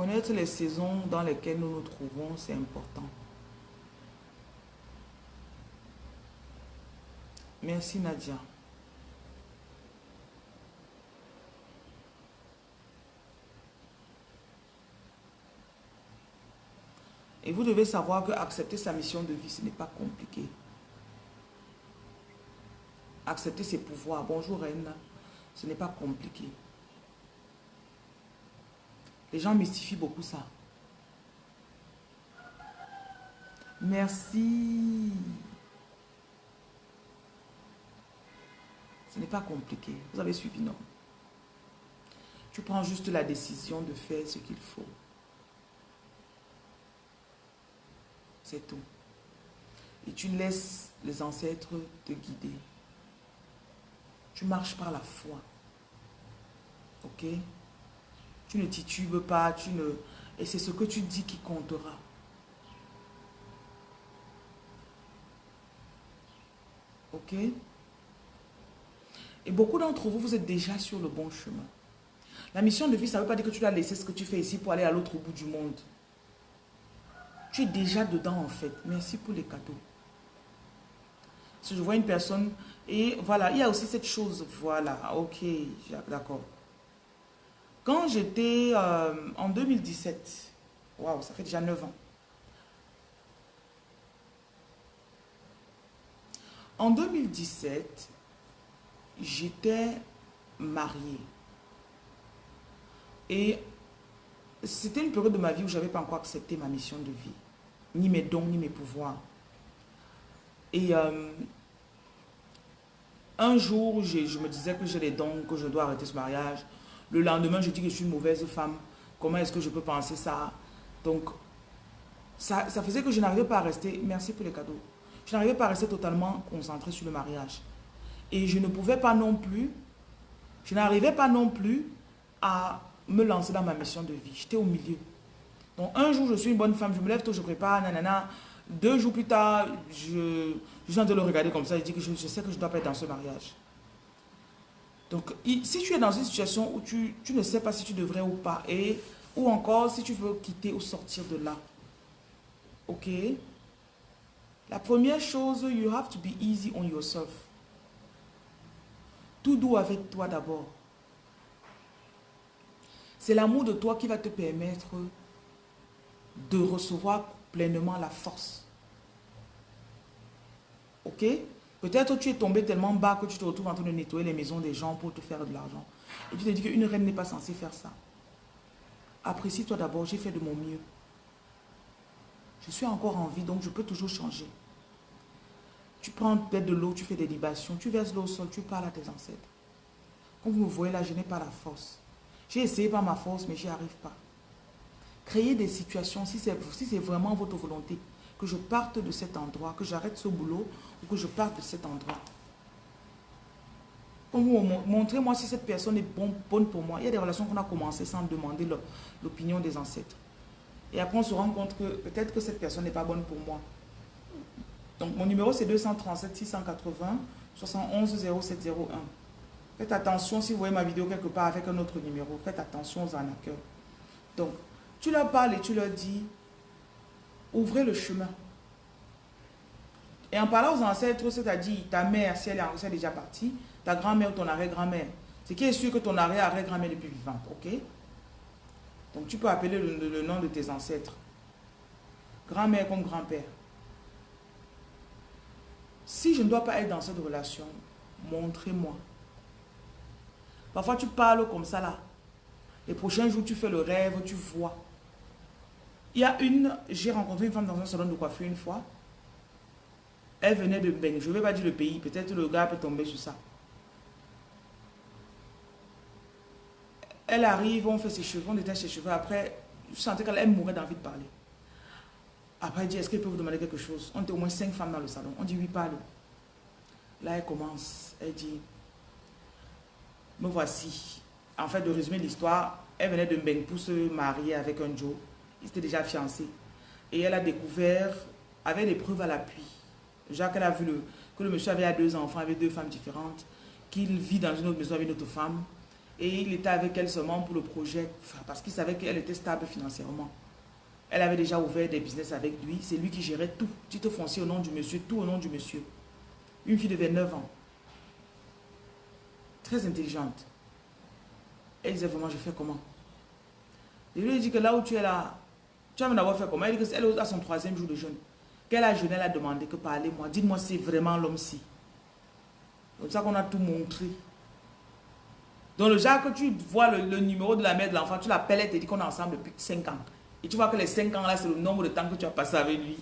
Connaître les saisons dans lesquelles nous nous trouvons, c'est important. Merci Nadia. Et vous devez savoir que accepter sa mission de vie, ce n'est pas compliqué. Accepter ses pouvoirs. Bonjour Reine. Ce n'est pas compliqué. Les gens mystifient beaucoup ça. Merci. Ce n'est pas compliqué. Vous avez suivi, non? Tu prends juste la décision de faire ce qu'il faut. C'est tout. Et tu laisses les ancêtres te guider. Tu marches par la foi. Ok? Tu ne titubes pas, et c'est ce que tu dis qui comptera. Ok? Et beaucoup d'entre vous, vous êtes déjà sur le bon chemin. La mission de vie, ça ne veut pas dire que tu dois laisser ce que tu fais ici pour aller à l'autre bout du monde. Tu es déjà dedans en fait. Merci pour les cadeaux. Si je vois une personne, et voilà, il y a aussi cette chose, voilà, ok, d'accord. Quand j'étais en 2017, waouh, ça fait déjà 9 ans. En 2017, j'étais mariée. Et c'était une période de ma vie où je n'avais pas encore accepté ma mission de vie. Ni mes dons, ni mes pouvoirs. Et un jour, je me disais que j'ai les dons, que je dois arrêter ce mariage. Le lendemain, je dis que je suis une mauvaise femme. Comment est-ce que je peux penser ça? Donc, ça faisait que je n'arrivais pas à rester... Merci pour les cadeaux. Je n'arrivais pas à rester totalement concentrée sur le mariage. Et je ne pouvais pas non plus... Je n'arrivais pas non plus à me lancer dans ma mission de vie. J'étais au milieu. Donc, un jour, je suis une bonne femme. Je me lève tôt, je prépare, nanana. 2 jours plus tard, je suis en train de le regarder comme ça. Je dis que je sais que je ne dois pas être dans ce mariage. Donc, si tu es dans une situation où tu ne sais pas si tu devrais ou pas, ou encore si tu veux quitter ou sortir de là, ok? La première chose, you have to be easy on yourself. Tout doux avec toi d'abord. C'est l'amour de toi qui va te permettre de recevoir pleinement la force. Ok? Peut-être tu es tombé tellement bas que tu te retrouves en train de nettoyer les maisons des gens pour te faire de l'argent. Et tu te dis qu'une reine n'est pas censée faire ça. Apprécie-toi d'abord, j'ai fait de mon mieux. Je suis encore en vie, donc je peux toujours changer. Tu prends peut-être de l'eau, tu fais des libations, tu verses l'eau au sol, tu parles à tes ancêtres. Comme vous me voyez là, je n'ai pas la force. J'ai essayé par ma force, mais j'y arrive pas. Créez des situations, si c'est vraiment votre volonté, que je parte de cet endroit, que j'arrête ce boulot, ou que je parte de cet endroit. Montrez-moi si cette personne est bonne pour moi. Il y a des relations qu'on a commencées sans demander l'opinion des ancêtres. Et après, on se rend compte que peut-être que cette personne n'est pas bonne pour moi. Donc, mon numéro, c'est 237 680 71 0701. Faites attention si vous voyez ma vidéo quelque part avec un autre numéro. Faites attention aux arnaqueurs. Donc, tu leur parles et tu leur dis, ouvrez le chemin. Et en parlant aux ancêtres, c'est-à-dire ta mère, si elle est déjà partie, ta grand-mère ou ton arrière-grand-mère, c'est qui est sûr que ton arrière-grand-mère n'est plus vivante, ok? Donc, tu peux appeler le nom de tes ancêtres. Grand-mère comme grand-père. Si je ne dois pas être dans cette relation, montrez-moi. Parfois, tu parles comme ça là. Les prochains jours, tu fais le rêve, tu vois. J'ai rencontré une femme dans un salon de coiffure une fois. Elle venait de Beng. Je ne vais pas dire le pays. Peut-être le gars peut tomber sur ça. Elle arrive, on fait ses cheveux, on détache ses cheveux. Après, je sentais qu'elle mourait d'envie de parler. Après, elle dit, est-ce qu'elle peut vous demander quelque chose? On était au moins 5 femmes dans le salon. On dit, oui, parle. Là, elle commence. Elle dit, me voici. En fait, de résumer l'histoire, elle venait de Mbeng pour se marier avec un Joe. Ils étaient déjà fiancés. Et elle a découvert, avec des preuves à l'appui, Jacques, elle a vu que le monsieur avait 2 enfants avec 2 femmes différentes, qu'il vit dans une autre maison avec une autre femme. Et il était avec elle seulement pour le projet, parce qu'il savait qu'elle était stable financièrement. Elle avait déjà ouvert des business avec lui. C'est lui qui gérait tout. Titre foncier au nom du monsieur, tout au nom du monsieur. Une fille de 29 ans. Très intelligente. Elle disait vraiment, je fais comment? Je lui ai dit que là où tu es là, tu vas me d'avoir fait comment? Elle dit qu'elle a son 3e jour de jeûne. Quel âge elle a demandé que parlez-moi. Dites-moi si c'est vraiment l'homme-ci. C'est comme ça qu'on a tout montré. Donc le genre que tu vois le numéro de la mère de l'enfant, tu l'appelles, elle te dit qu'on est ensemble depuis 5 ans. Et tu vois que les 5 ans là, c'est le nombre de temps que tu as passé avec lui.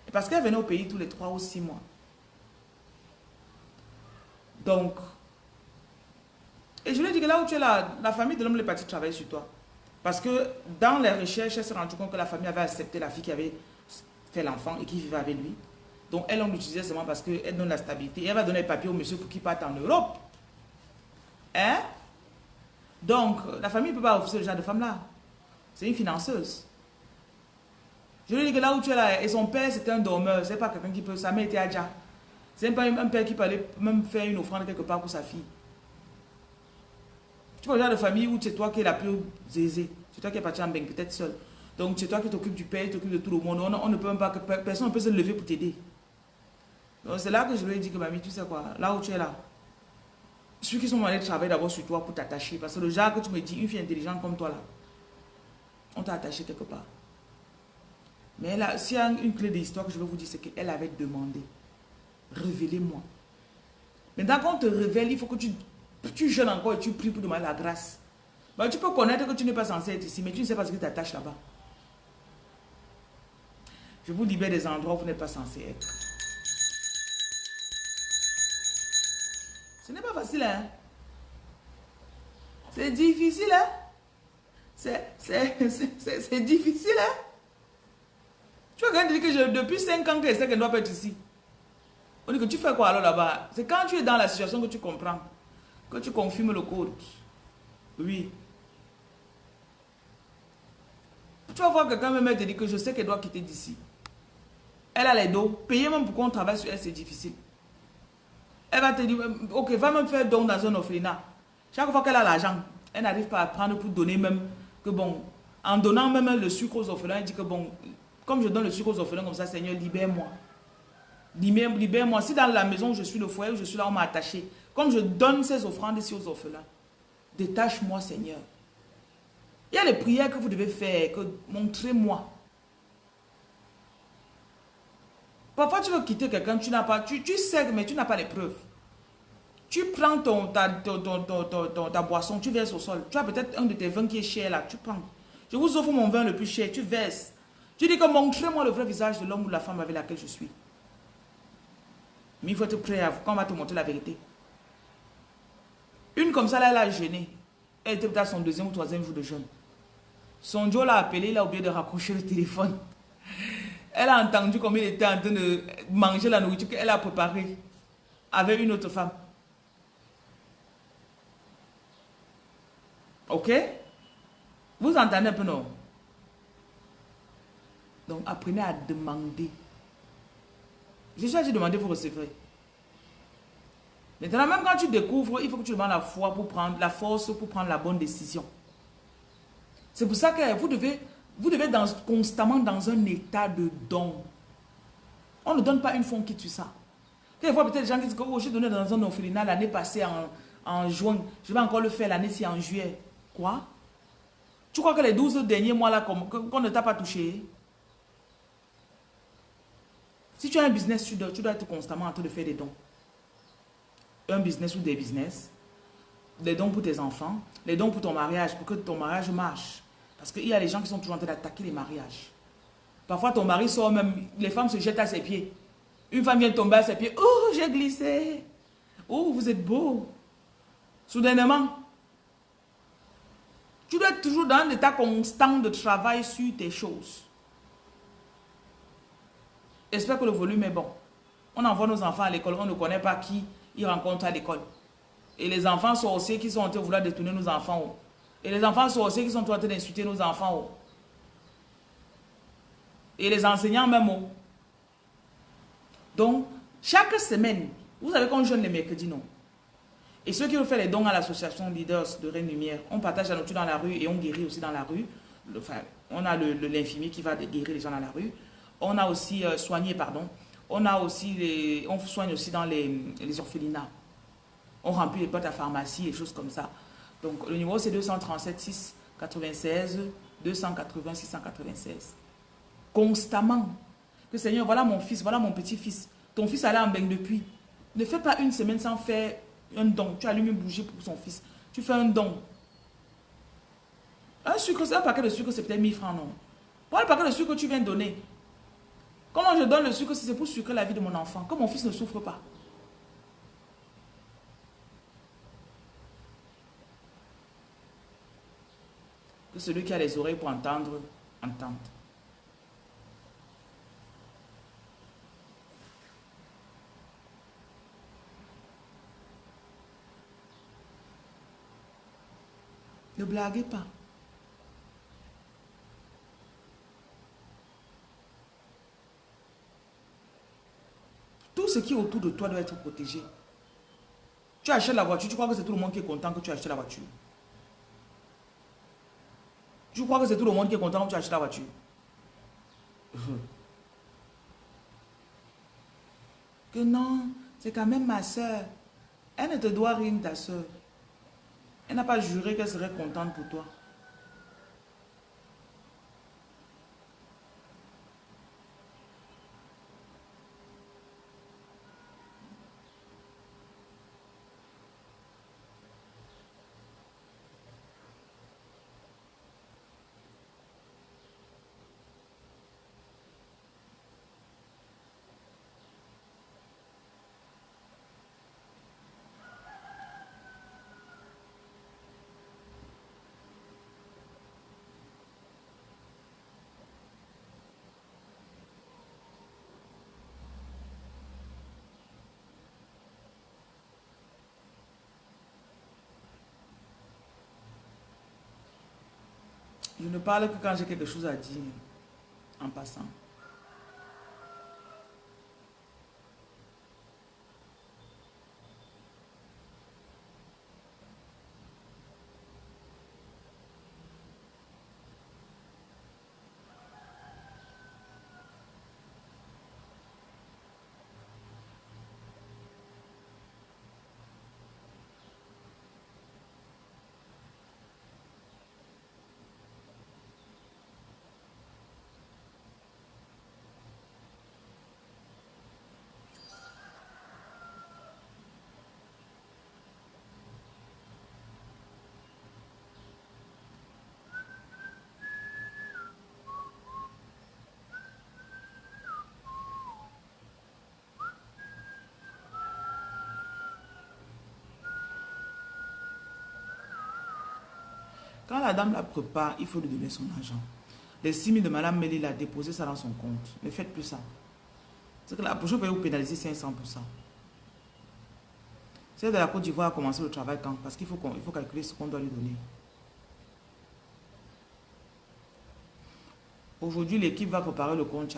Et parce qu'elle venait au pays tous les 3 ou 6 mois. Donc, et je lui ai dit que là où tu es là, la famille de l'homme est partie travailler sur toi. Parce que dans les recherches, elle s'est rendue compte que la famille avait accepté la fille qui avait fait l'enfant et qui vivait avec lui. Donc elle, on l'utilisait seulement parce qu'elle donne la stabilité. Et elle va donner les papiers au monsieur pour qu'il parte en Europe. Hein? Donc, la famille ne peut pas refuser le genre de femme-là. C'est une financeuse. Je lui ai dit que là où tu es là, et son père c'était un dormeur, c'est pas quelqu'un qui peut, sa mère était Adja. C'est pas un père qui peut aller même faire une offrande quelque part pour sa fille. Tu vois le genre de famille où c'est toi qui es la plus aisée. C'est toi qui es parti en bain, peut-être seul. Donc c'est toi qui t'occupes du père, qui t'occupes de tout le monde. On ne peut même pas, personne ne peut se lever pour t'aider. Donc c'est là que je lui ai dit que mamie, tu sais quoi, là où tu es là, ceux qui sont allés travailler d'abord sur toi pour t'attacher. Parce que le genre que tu me dis, une fille intelligente comme toi là, on t'a attaché quelque part. Mais là, s'il y a une clé de l'histoire que je veux vous dire, c'est qu'elle avait demandé. Révélez-moi. Maintenant, quand on te révèle, il faut que tu jeûnes encore et tu pries pour demander la grâce. Ben, tu peux connaître que tu n'es pas censé être ici, mais tu ne sais pas ce que tu t'attaches là-bas. Je vous libère des endroits où vous n'êtes pas censé être. Ce n'est pas facile, hein? C'est difficile, hein? C'est difficile, hein? Tu vas quand même dire que depuis 5 ans qu'elle sait qu'elle ne doit pas être ici. On dit que tu fais quoi alors là-bas? C'est quand tu es dans la situation que tu comprends, que tu confirmes le code. Oui. Tu vas voir quelqu'un même te dire que je sais qu'elle doit quitter d'ici. Elle a les dos. Payer même pour qu'on travaille sur elle, c'est difficile. Elle va te dire, ok, va même faire don dans un orphelinat. Chaque fois qu'elle a l'argent, elle n'arrive pas à prendre pour donner même que bon, en donnant même le sucre aux orphelins, elle dit que bon, comme je donne le sucre aux orphelins comme ça, Seigneur, libère-moi. Libère-moi. Si dans la maison où je suis le foyer, où je suis là, on m'a attaché. Comme je donne ces offrandes ici aux orphelins, détache-moi, Seigneur. Il y a les prières que vous devez faire, que montrez-moi. Parfois, tu veux quitter quelqu'un, tu n'as pas, tu sais, mais tu n'as pas les preuves. Tu prends ta boisson, tu verses au sol. Tu as peut-être un de tes vins qui est cher là, tu prends. Je vous offre mon vin le plus cher, tu verses. Tu dis que montrez-moi le vrai visage de l'homme ou de la femme avec laquelle je suis. Mais il faut être prêt quand on va te montrer la vérité. Une comme ça, là, elle a jeûné. Elle était peut-être son 2e ou 3e jour de jeûne. Son Joe l'a appelé, il a oublié de raccrocher le téléphone. Elle a entendu comme il était en train de manger la nourriture qu'elle a préparée avec une autre femme. Ok? Vous entendez un peu, non? Donc, apprenez à demander. Jésus a dit demander, vous recevrez. Maintenant, même quand tu découvres, il faut que tu demandes la foi pour prendre la force pour prendre la bonne décision. C'est pour ça que vous devez constamment dans un état de don. On ne donne pas une fois on quitte sur ça. Quelquefois, peut-être les gens qui disent que oh, j'ai donné dans un orphelinat l'année passée en juin. Je vais encore le faire l'année-ci en juillet. Quoi? Tu crois que les 12 derniers mois là, qu'on ne t'a pas touché? Si tu as un business, tu dois être constamment en train de faire des dons. Un business ou des business. Des dons pour tes enfants. Les dons pour ton mariage, pour que ton mariage marche. Parce qu'il y a les gens qui sont toujours en train d'attaquer les mariages. Parfois, ton mari sort même, les femmes se jettent à ses pieds. Une femme vient tomber à ses pieds. Oh, j'ai glissé. Oh, vous êtes beau. Soudainement, tu dois être toujours dans un état constant de travail sur tes choses. J'espère que le volume est bon. On envoie nos enfants à l'école, on ne connaît pas qui ils rencontrent à l'école. Et les enfants sorciers qui sont en train de vouloir détourner nos enfants. Oh. Et les enfants sorciers qui sont en train d'insulter nos enfants. Oh. Et les enseignants même. Oh. Donc, chaque semaine, vous savez qu'on jeûne les mercredis, non? Et ceux qui veulent faire les dons à l'association Leaders de Reine Lumière, on partage la nourriture dans la rue et on guérit aussi dans la rue. Enfin, on a l'infirmier qui va guérir les gens dans la rue. On a aussi soigné, pardon. On a aussi on soigne aussi dans les orphelinats. On remplit les portes à pharmacie et choses comme ça. Donc le numéro c'est 237 6 96 280 696. Constamment. Que Seigneur, voilà mon fils, voilà mon petit-fils. Ton fils allait en bain depuis. Ne fais pas une semaine sans faire un don. Tu allumes une bougie pour son fils. Tu fais un don. Un sucre, c'est un paquet de sucre, c'est peut-être 1000 francs, non. Pour le paquet de sucre que tu viens de donner. Comment je donne le sucre si c'est pour sucrer la vie de mon enfant? Que mon fils ne souffre pas. Que celui qui a les oreilles pour entendre, entende. Ne blaguez pas. Tout ce qui est autour de toi doit être protégé. Tu achètes la voiture, tu crois que c'est tout le monde qui est content que tu achètes la voiture. Tu crois que c'est tout le monde qui est content que tu achètes la voiture. Que non, c'est quand même ma soeur. Elle ne te doit rien, ta soeur. Elle n'a pas juré qu'elle serait contente pour toi. Je ne parle que quand j'ai quelque chose à dire, en passant. Quand la dame la prépare, il faut lui donner son argent. Les 6 000 de Madame Mélie, il a déposé ça dans son compte. Ne faites plus ça. C'est que la prochaine fois, vous pénaliser 500 pour ça. Celle de la Côte d'Ivoire a commencé le travail quand? Parce qu'il faut calculer ce qu'on doit lui donner. Aujourd'hui, l'équipe va préparer le compte.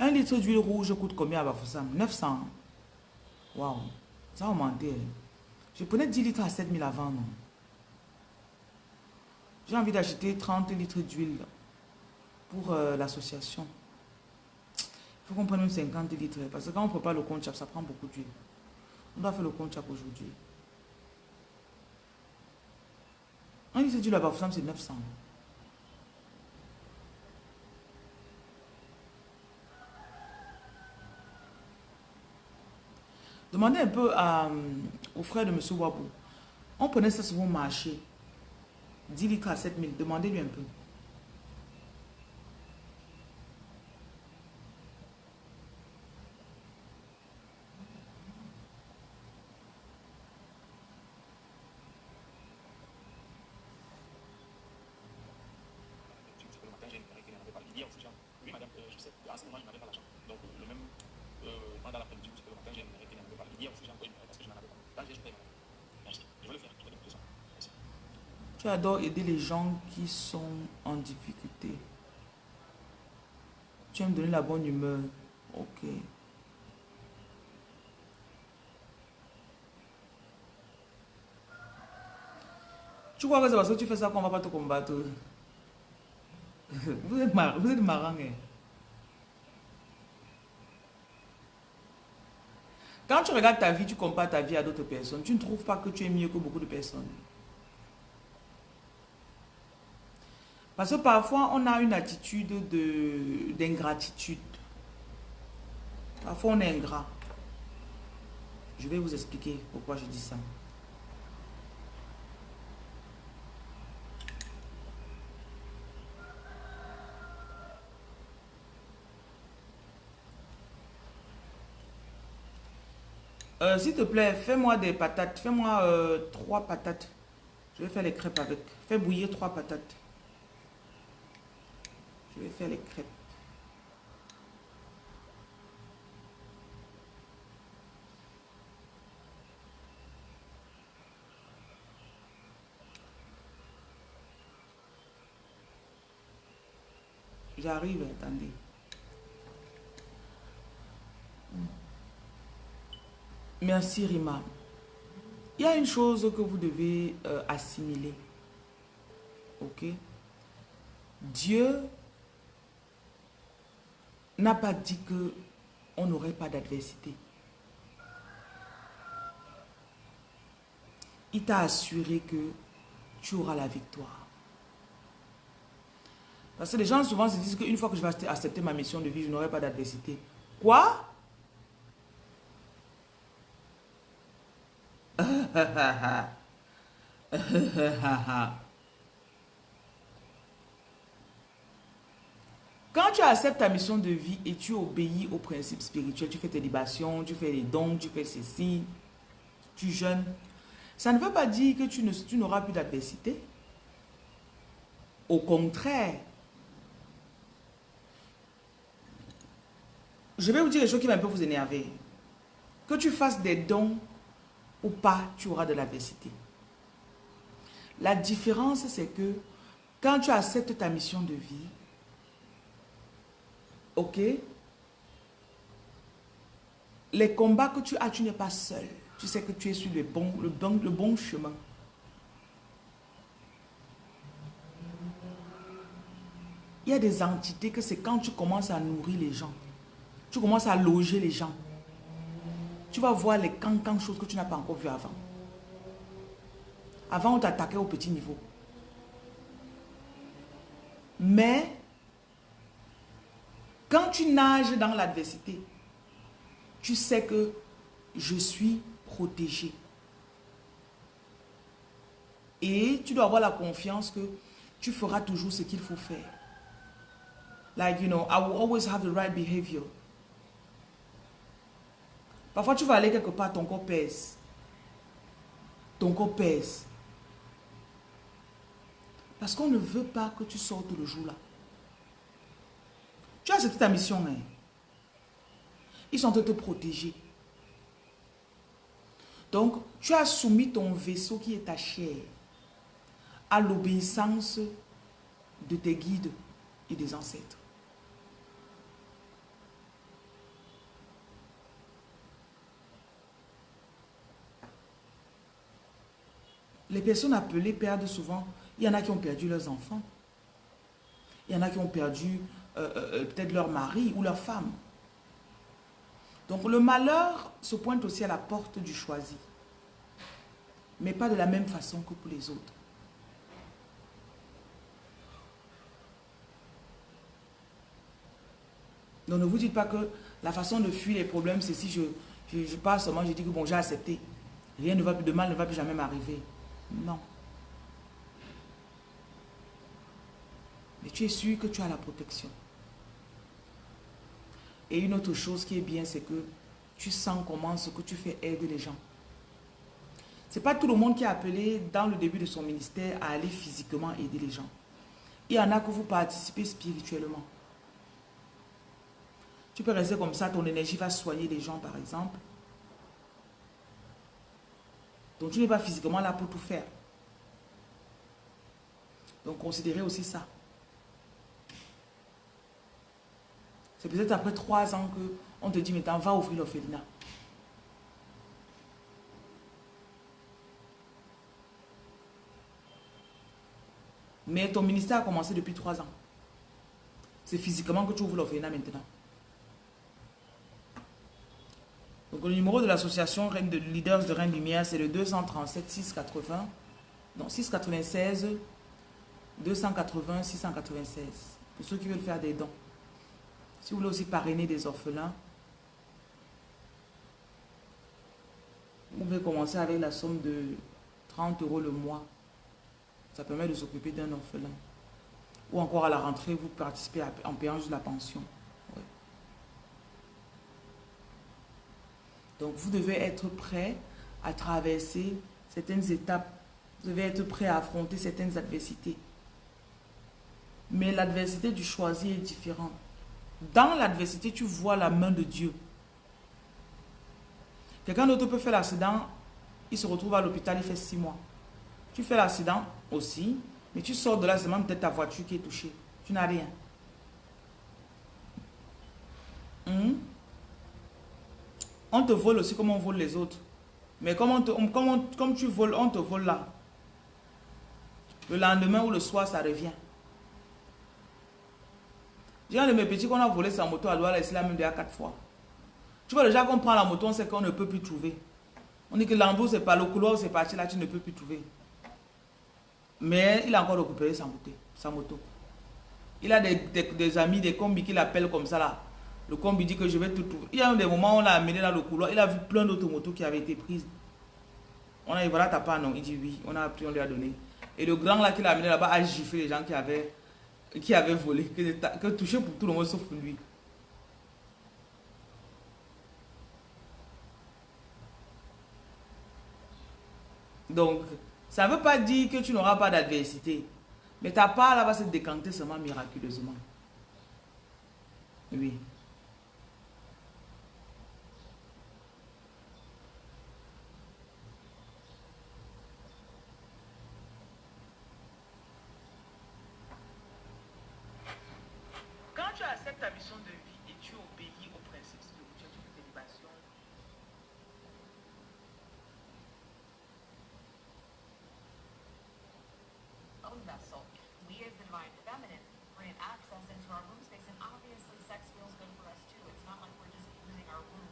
Un litre d'huile rouge coûte combien à Bafoussam? 900. Waouh, ça a augmenté. Je prenais 10 litres à 7 000 avant, non? J'ai envie d'acheter 30 litres d'huile pour l'association. Il faut qu'on prenne 50 litres. Parce que quand on prépare le compte, ça prend beaucoup d'huile. On doit faire le compte aujourd'hui. Un litre d'huile à Bafoussam, c'est 900. Demandez un peu aux frères de M. Wabou. On prenait ça sur mon marché. 10 litres à 7 000. Demandez-lui un peu. Tu adores aider les gens qui sont en difficulté. Tu aimes donner la bonne humeur. Ok. Tu crois que c'est parce que tu fais ça qu'on va pas te combattre? Vous êtes marrant, hein? Quand tu regardes ta vie, tu compares ta vie à d'autres personnes. Tu ne trouves pas que tu es mieux que beaucoup de personnes. Parce que parfois, on a une attitude d'ingratitude. Parfois, on est ingrat. Je vais vous expliquer pourquoi je dis ça. S'il te plaît, fais-moi des patates. Fais-moi 3 patates. Je vais faire les crêpes avec. Fais bouillir 3 patates. Je vais faire les crêpes. J'arrive, attendez. Merci Rima. Il y a une chose que vous devez assimiler. Ok? Dieu n'a pas dit que on n'aurait pas d'adversité. Il t'a assuré que tu auras la victoire. Parce que les gens souvent se disent qu'une fois que je vais accepter ma mission de vie, je n'aurai pas d'adversité. Quoi? Quand tu acceptes ta mission de vie et tu obéis aux principes spirituels, tu fais tes libations, tu fais les dons, tu fais ceci, tu jeûnes, ça ne veut pas dire que tu n'auras plus d'adversité. Au contraire, je vais vous dire quelque chose qui va un peu vous énerver. Que tu fasses des dons ou pas, tu auras de l'adversité. La différence, c'est que quand tu acceptes ta mission de vie, ok, les combats que tu as, tu n'es pas seul. Tu sais que tu es sur le bon chemin. Il y a des entités que c'est quand tu commences à nourrir les gens, tu commences à loger les gens, tu vas voir les cancans choses que tu n'as pas encore vues avant. Avant, on t'attaquait au petit niveau. Mais, quand tu nages dans l'adversité, tu sais que je suis protégé. Et tu dois avoir la confiance que tu feras toujours ce qu'il faut faire. Like, you know, I will always have the right behavior. Parfois, tu vas aller quelque part, ton corps pèse. Ton corps pèse. Parce qu'on ne veut pas que tu sortes le jour là. Tu as accepté ta mission, hein? Ils sont en train de te protéger. Donc, tu as soumis ton vaisseau qui est ta chair à l'obéissance de tes guides et des ancêtres. Les personnes appelées perdent souvent. Il y en a qui ont perdu leurs enfants. Il y en a qui ont perdu peut-être leur mari ou leur femme. Donc le malheur se pointe aussi à la porte du choisi. Mais pas de la même façon que pour les autres. Donc ne vous dites pas que la façon de fuir les problèmes, c'est si je pars seulement, je dis que bon, j'ai accepté. Rien ne va plus de mal, ne va plus jamais m'arriver. Non. Mais tu es sûr que tu as la protection. Et une autre chose qui est bien, c'est que tu sens comment ce que tu fais aide les gens. Ce n'est pas tout le monde qui est appelé dans le début de son ministère à aller physiquement aider les gens. Il y en a que vous participez spirituellement. Tu peux rester comme ça, ton énergie va soigner les gens par exemple. Donc tu n'es pas physiquement là pour tout faire. Donc, considérez aussi ça. C'est peut-être après 3 ans qu'on te dit, maintenant, va ouvrir l'orphelinat. Mais ton ministère a commencé depuis 3 ans. C'est physiquement que tu ouvres l'orphelinat maintenant. Donc, le numéro de l'association Reine de Leaders de Reine Lumière, c'est le 237 680. Non, 696 280 696. Pour ceux qui veulent faire des dons. Si vous voulez aussi parrainer des orphelins, vous pouvez commencer avec la somme de 30 € le mois. Ça permet de s'occuper d'un orphelin. Ou encore à la rentrée, vous participez en payant juste la pension. Ouais. Donc vous devez être prêt à traverser certaines étapes. Vous devez être prêt à affronter certaines adversités. Mais l'adversité du choisi est différente. Dans l'adversité, tu vois la main de Dieu. Quelqu'un d'autre peut faire l'accident, il se retrouve à l'hôpital, il fait 6 mois. Tu fais l'accident aussi, mais tu sors de là, c'est même peut-être ta voiture qui est touchée. Tu n'as rien. On te vole aussi comme on vole les autres. Mais comme tu voles, on te vole là. Le lendemain ou le soir, ça revient. J'ai un de mes petits qu'on a volé sa moto à Douala, il l'a même déjà 4 fois. Tu vois, déjà qu'on prend la moto, on sait qu'on ne peut plus trouver. On dit que l'embout, c'est pas le couloir, c'est parti là, tu ne peux plus trouver. Mais il a encore récupéré sa moto. Il a des amis, des combis qui l'appellent comme ça là. Le combi dit que je vais tout trouver. Il y a des moments où on l'a amené dans le couloir, il a vu plein d'autres motos qui avaient été prises. On a dit voilà ta part, non. Il dit oui, on a pris, on lui a donné. Et le grand là qui l'a amené là-bas a giflé les gens qui avaient volé, que touché pour tout le monde sauf pour lui. Donc, ça ne veut pas dire que tu n'auras pas d'adversité. Mais ta part là va se décanter seulement miraculeusement. Oui. Quand tu acceptes ta mission de vie et tu obéis aux principes spirituels de l'élévation, own vessel. We as the divine feminine grant access into our womb space, and obviously sex feels good for us too. It's not like we're just using our womb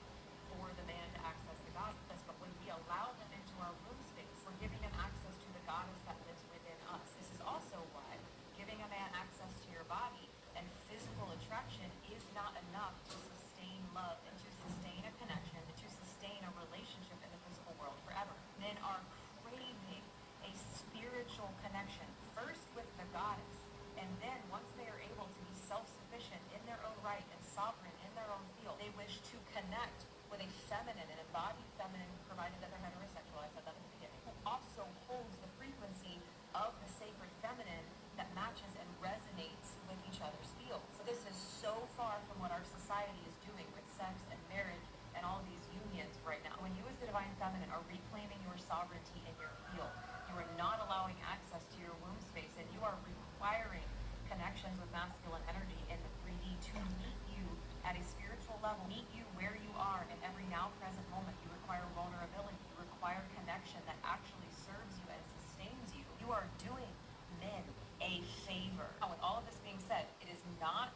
for the man to access the goddess, but when we allow them into our womb space, we're giving them access to the goddess that lives within us. This is also why giving a man access to your body and physical attraction is not enough to sustain love and to sustain a connection, to sustain a relationship in the physical world forever. Men are craving a spiritual connection, first with the goddess, and then once they are able to be self-sufficient in their own right and sovereign in their own field, they wish to connect with a feminine, an embodied feminine, provided that they're heterosexual, I said that at the beginning, who also holds the frequency of the sacred feminine that matches and resonates with each other's fields. So this is so far from what our society is doing with sex and marriage and all these unions right now. When you as the divine feminine are reclaiming your sovereignty in your field, you are not allowing access to your womb space, and you are requiring connections with masculine energy in the 3D to meet you at a spiritual level, meet you where you are in every now present moment. You require vulnerability, you require connection that actually serves you and sustains you. You are doing men a favor. Now, with all of this being said, it is not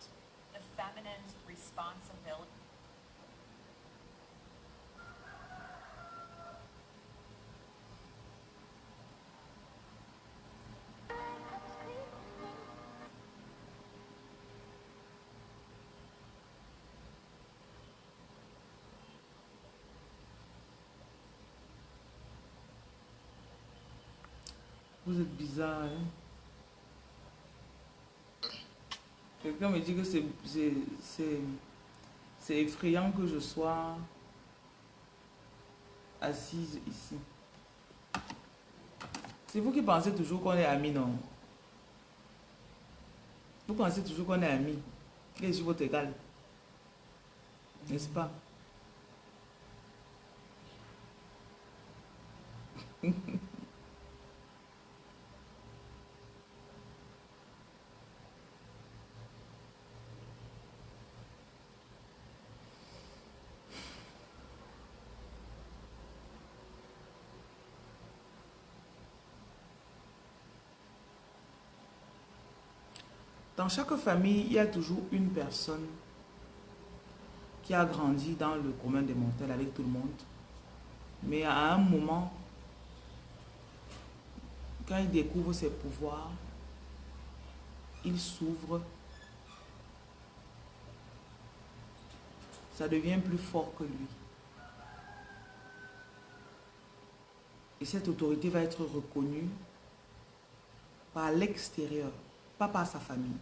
the feminine's responsibility. vous êtes bizarre, hein? Quelqu'un me dit que c'est effrayant que je sois assise ici. C'est vous qui pensez toujours qu'on est amis, non? Vous pensez toujours qu'on est amis. Et je suis votre égal. N'est-ce pas? Dans chaque famille, il y a toujours une personne qui a grandi dans le commun des mortels avec tout le monde. Mais à un moment, quand il découvre ses pouvoirs, il s'ouvre. Ça devient plus fort que lui. Et cette autorité va être reconnue par l'extérieur, pas par sa famille.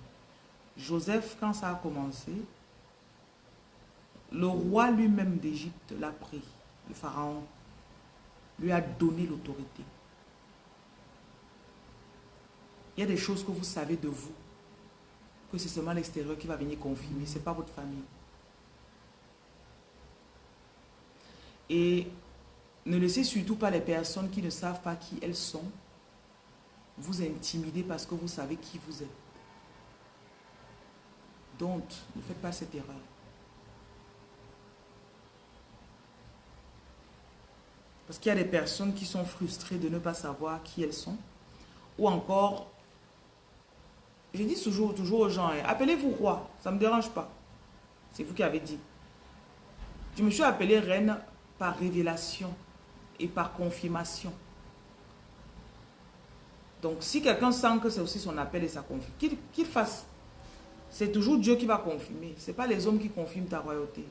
Joseph, quand ça a commencé, le roi lui-même d'Égypte l'a pris. Le pharaon lui a donné l'autorité. Il y a des choses que vous savez de vous, que c'est seulement l'extérieur qui va venir confirmer, ce n'est pas votre famille. Et ne laissez surtout pas les personnes qui ne savent pas qui elles sont vous intimider parce que vous savez qui vous êtes. Donc, ne faites pas cette erreur. Parce qu'il y a des personnes qui sont frustrées de ne pas savoir qui elles sont. Ou encore, je dis toujours aux gens, appelez-vous roi, ça ne me dérange pas. C'est vous qui avez dit. Je me suis appelée reine par révélation et par confirmation. Donc, si quelqu'un sent que c'est aussi son appel et sa confirmation, qu'il fasse. C'est toujours Dieu qui va confirmer. Ce n'est pas les hommes qui confirment ta royauté.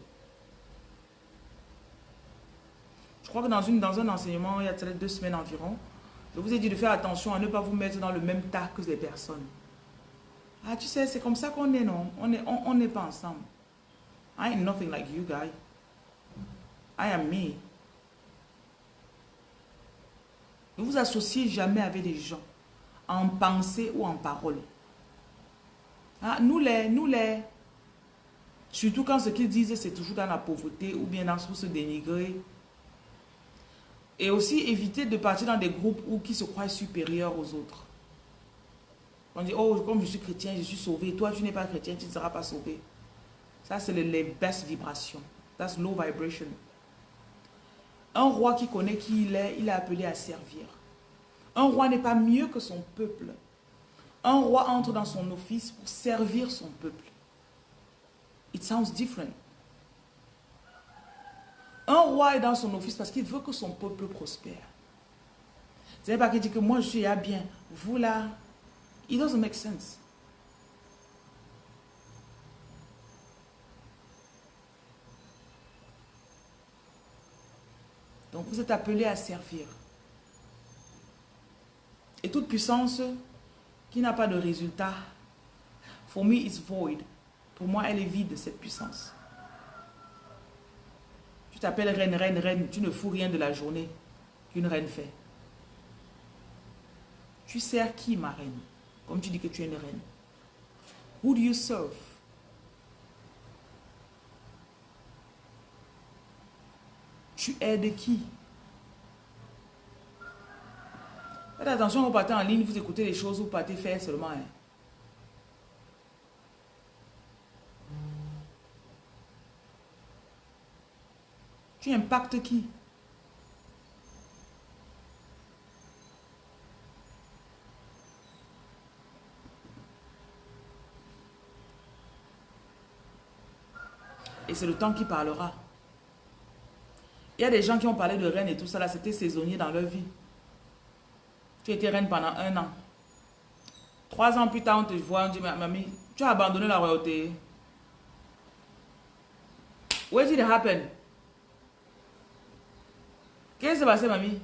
Je crois que dans un enseignement, il y a 2 semaines environ, je vous ai dit de faire attention à ne pas vous mettre dans le même tas que les personnes. Ah, tu sais, c'est comme ça qu'on est, non? On n'est pas ensemble. I am nothing like you guys. I am me. Ne vous associez jamais avec des gens, en pensée ou en parole. Ah, nous les. Surtout quand ce qu'ils disent, c'est toujours dans la pauvreté ou bien dans se dénigrer. Et aussi éviter de partir dans des groupes où qui se croient supérieurs aux autres. On dit, oh, comme je suis chrétien, je suis sauvé. Toi, tu n'es pas chrétien, tu ne seras pas sauvé. Ça, c'est les basses vibrations. That's low vibration. Un roi qui connaît qui il est appelé à servir. Un roi n'est pas mieux que son peuple. Un roi entre dans son office pour servir son peuple. It sounds different. Un roi est dans son office parce qu'il veut que son peuple prospère. Ce n'est pas qu'il dit que moi je suis à bien. Vous là, it doesn't make sense. Donc vous êtes appelé à servir. Et toute puissance qui n'a pas de résultat, for me it's void. Pour moi, elle est vide, cette puissance. Tu t'appelles reine, reine, reine. Tu ne fous rien de la journée qu'une reine fait. Tu sers qui, ma reine? Comme tu dis que tu es une reine. Who do you serve? Tu aides qui? Faites attention, vous partez en ligne, vous écoutez les choses, vous partez faire seulement. Hein. Tu impactes qui? Et c'est le temps qui parlera. Il y a des gens qui ont parlé de reine et tout ça, là, c'était saisonnier dans leur vie. Tu étais reine pendant 1 an. 3 ans plus tard, on te voit, on dit, mamie, tu as abandonné la royauté. What did it happen? Qu'est-ce qui s'est passé, mamie?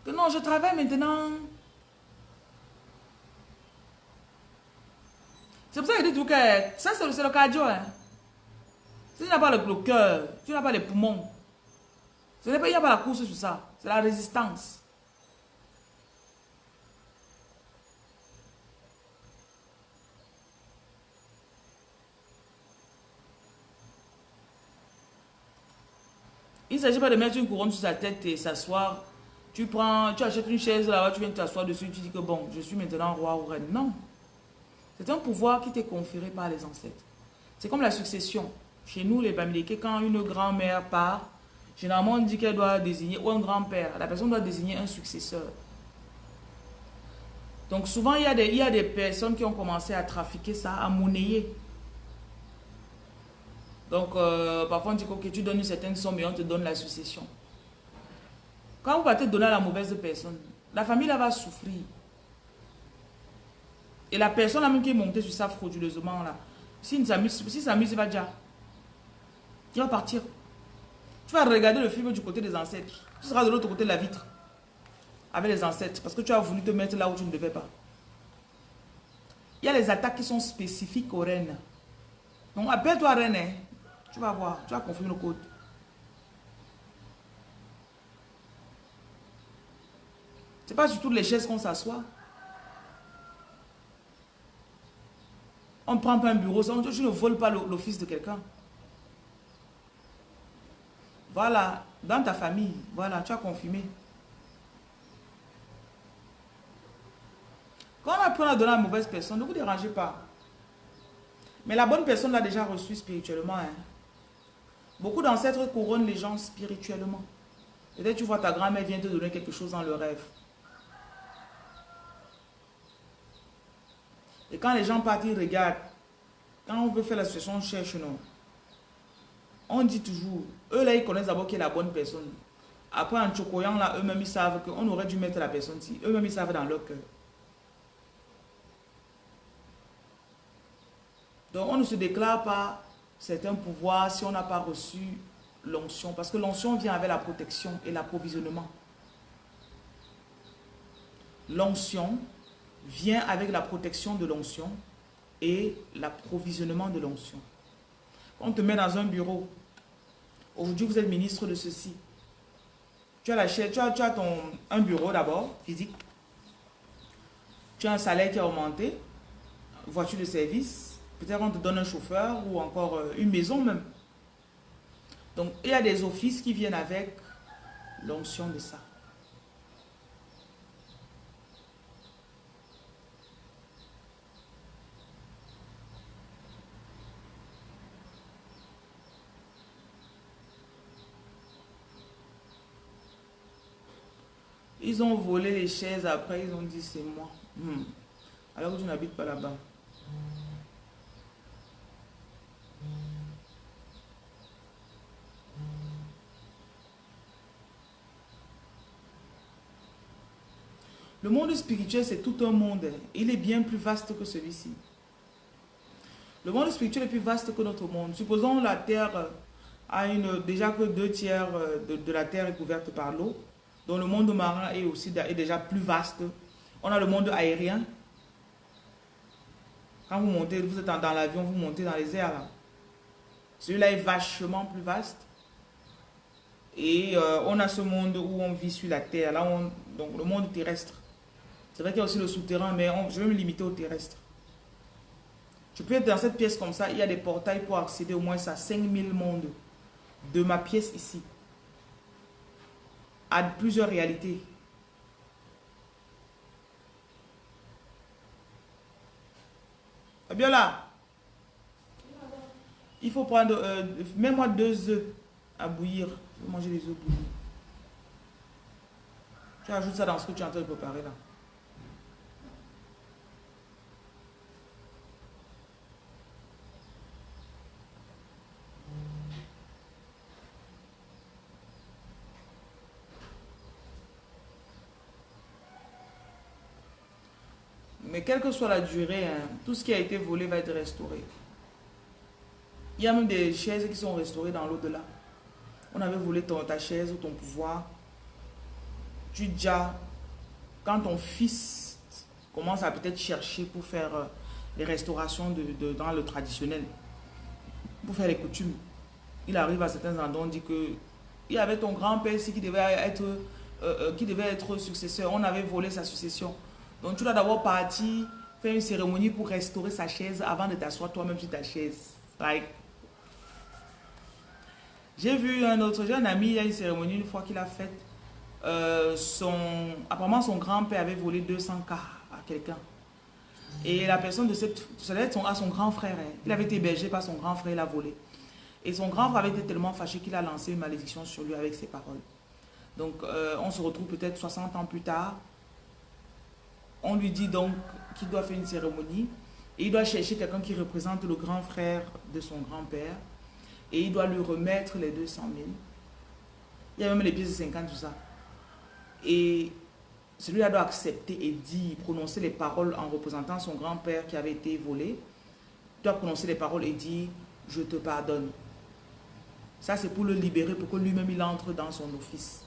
Que non, je travaille maintenant. C'est pour ça que je dis tout que ça, c'est le cardio. Hein. Si tu n'as pas le cœur, tu n'as pas les poumons. Il n'y a pas la course sur ça. C'est la résistance. Il ne s'agit pas de mettre une couronne sur sa tête et s'asseoir. Tu achètes une chaise là-bas, tu viens t'asseoir dessus, tu dis que bon, je suis maintenant roi ou reine. Non. C'est un pouvoir qui t'est conféré par les ancêtres. C'est comme la succession. Chez nous, les Bamileke, quand une grand-mère part, Généralement, on dit qu'elle doit désigner, ou un grand-père, la personne doit désigner un successeur. Donc souvent, il y a des personnes qui ont commencé à trafiquer ça, à monnayer. Donc, parfois, on dit que tu donnes une certaine somme et on te donne la succession. Quand vous partez donner à la mauvaise personne, la famille là va souffrir. Et la personne là même qui est montée sur ça frauduleusement là, si s'amuse, il va déjà. Il va partir. Tu vas regarder le film du côté des ancêtres. Tu seras de l'autre côté de la vitre. Avec les ancêtres. Parce que tu as voulu te mettre là où tu ne devais pas. Il y a les attaques qui sont spécifiques aux reines. Donc appelle-toi reine. Hein. Tu vas voir. Tu vas confirmer le code. C'est pas sur toutes les chaises qu'on s'assoit. On ne prend pas un bureau. Tu ne voles pas l'office de quelqu'un. Voilà. Dans ta famille. Voilà. Tu as confirmé. Quand on apprend à donner à la mauvaise personne, ne vous dérangez pas. Mais la bonne personne l'a déjà reçue spirituellement. Hein. Beaucoup d'ancêtres couronnent les gens spirituellement. Peut-être tu vois ta grand-mère vient te donner quelque chose dans le rêve. Et quand les gens partent, ils regardent. Quand on veut faire la situation, on cherche, non. On dit toujours, eux là, ils connaissent d'abord qui est la bonne personne. Après, en chocoyant là, eux-mêmes, ils savent qu'on aurait dû mettre la personne ici. Eux-mêmes, ils savent dans leur cœur. Donc, on ne se déclare pas certains pouvoirs si on n'a pas reçu l'onction. Parce que l'onction vient avec la protection et l'approvisionnement. L'onction vient avec la protection de l'onction et l'approvisionnement de l'onction. On te met dans un bureau. Aujourd'hui, vous êtes ministre de ceci. Tu as un bureau d'abord, physique. Tu as un salaire qui a augmenté. Voiture de service. Peut-être on te donne un chauffeur ou encore une maison même. Donc, il y a des offices qui viennent avec l'onction de ça. Ils ont volé les chaises, après ils ont dit c'est moi. Alors que je n'habite pas là-bas. Le monde spirituel, c'est tout un monde. Il est bien plus vaste que celui-ci. Le monde spirituel est plus vaste que notre monde. Supposons la Terre a déjà que 2/3 de la Terre est couverte par l'eau. Donc le monde marin est déjà plus vaste. On a le monde aérien. Quand vous montez, vous êtes dans l'avion, vous montez dans les airs. Celui-là est vachement plus vaste. Et on a ce monde où on vit sur la Terre. Là, donc le monde terrestre. C'est vrai qu'il y a aussi le souterrain, mais je vais me limiter au terrestre. Je peux être dans cette pièce comme ça. Il y a des portails pour accéder au moins à 5000 mondes. De ma pièce ici. À plusieurs réalités. Fabiola, il faut prendre, mets-moi 2 œufs à bouillir. Je vais manger les œufs bouillis. Tu ajoutes ça dans ce que tu es en train de préparer là. Mais quelle que soit la durée, hein, tout ce qui a été volé va être restauré. Il y a même des chaises qui sont restaurées dans l'au-delà. On avait volé ta chaise ou ton pouvoir. Tu déjà, quand ton fils commence à peut-être chercher pour faire les restaurations dans le traditionnel, pour faire les coutumes, il arrive à certains endroits, on dit que il y avait ton grand-père ici qui devait être successeur. On avait volé sa succession. Donc tu dois d'abord partir, faire une cérémonie pour restaurer sa chaise avant de t'asseoir toi-même sur ta chaise. Like. J'ai vu un ami, il y a une cérémonie une fois qu'il a faite. Apparemment son grand-père avait volé 200K à quelqu'un. Et la personne ça devait être à son grand frère. Hein. Il avait été hébergé par son grand frère, il a volé. Et son grand frère avait été tellement fâché qu'il a lancé une malédiction sur lui avec ses paroles. Donc, on se retrouve peut-être 60 ans plus tard. On lui dit donc qu'il doit faire une cérémonie. Et il doit chercher quelqu'un qui représente le grand frère de son grand-père. Et il doit lui remettre les 200 000. Il y a même les pièces de 50, tout ça. Et celui-là doit accepter et dire, prononcer les paroles en représentant son grand-père qui avait été volé. Il doit prononcer les paroles et dire, je te pardonne. Ça, c'est pour le libérer, pour que lui-même, il entre dans son office.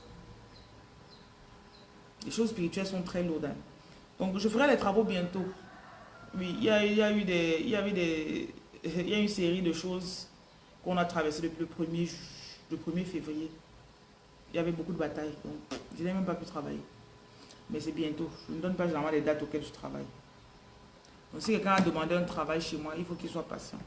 Les choses spirituelles sont très lourdes. Hein. Donc, je ferai les travaux bientôt. Oui, il y a une série de choses qu'on a traversées depuis le 1er février. Il y avait beaucoup de batailles. Donc, je n'ai même pas pu travailler. Mais c'est bientôt. Je ne donne pas généralement les dates auxquelles je travaille. Donc, si quelqu'un a demandé un travail chez moi, il faut qu'il soit patient.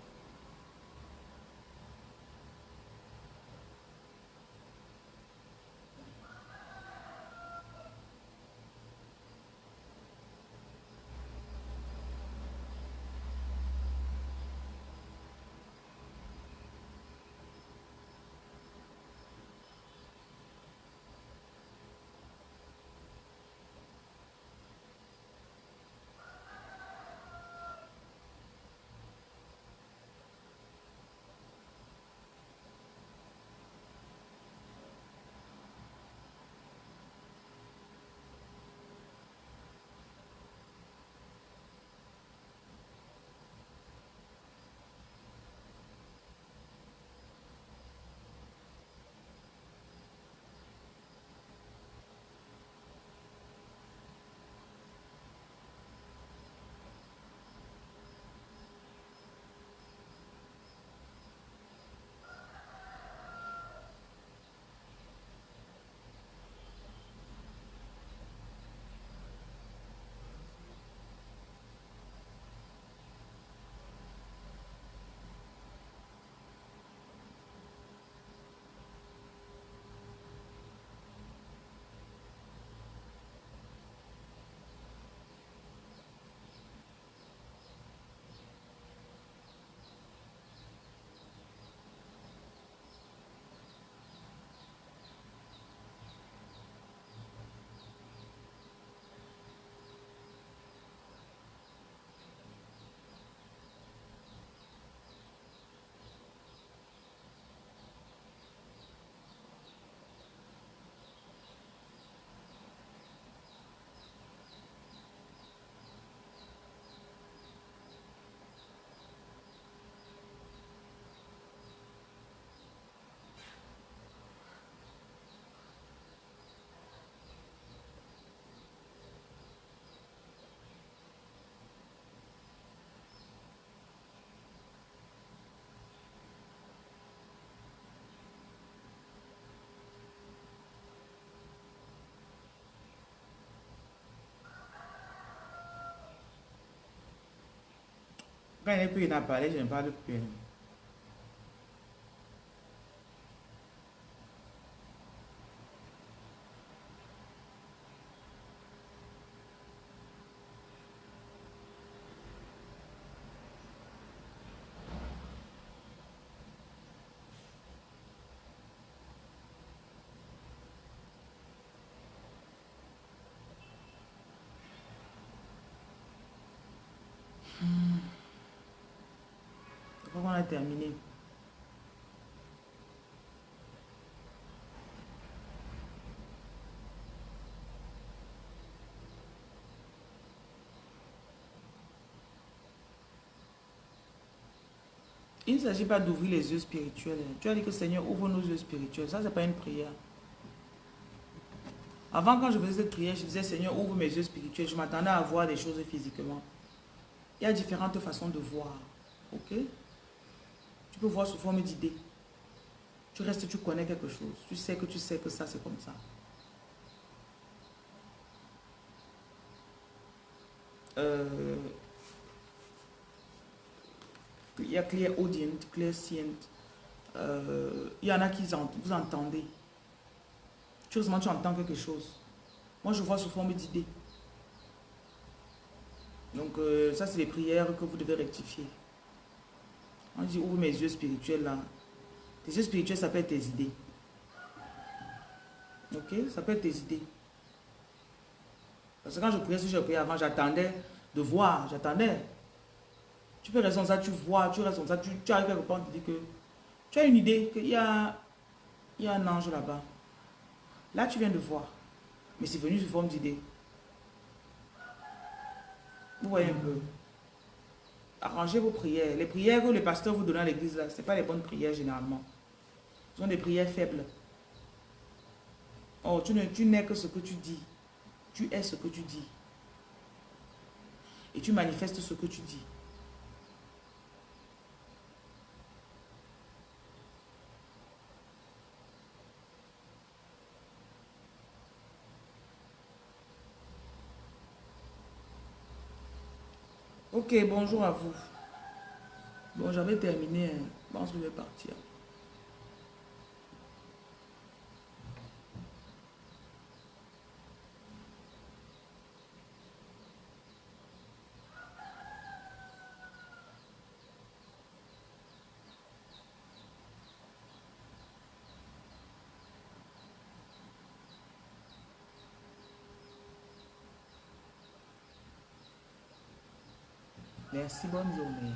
Quand il n'est plus, il n'a parlé, je ne parle plus. Je crois qu'on a terminé. Il ne s'agit pas d'ouvrir les yeux spirituels. Tu as dit que Seigneur, ouvre nos yeux spirituels. Ça, ce n'est pas une prière. Avant, quand je faisais cette prière, je disais Seigneur, ouvre mes yeux spirituels. Je m'attendais à voir des choses physiquement. Il y a différentes façons de voir. Ok? Tu peux voir sous forme d'idée. Tu restes, tu connais quelque chose. Tu sais que ça, c'est comme ça. Il y a clear audient, clear scient. Il y en a qui vous entendez. Curieusement, tu entends quelque chose. Moi, je vois sous forme d'idée. Donc, ça, c'est les prières que vous devez rectifier. On dit, ouvre mes yeux spirituels là. Tes yeux spirituels, ça peut être tes idées. Ok? Ça peut être tes idées. Parce que quand je priais, si je priais avant, j'attendais de voir, j'attendais. Tu peux rester comme ça, tu vois, tu restes comme ça, tu arrives quelque part, on te dit que tu as une idée, il y a un ange là-bas. Là, tu viens de voir. Mais c'est venu sous forme d'idée. Vous voyez un peu. Arrangez vos prières. Les prières que les pasteurs vous donnent à l'église, là, ce n'est pas les bonnes prières généralement. Ce sont des prières faibles. Oh, tu n'es que ce que tu dis. Tu es ce que tu dis. Et tu manifestes ce que tu dis. Ok, bonjour à vous. Bon, j'avais terminé. Hein. Je pense que je vais partir. Merci, bonne journée.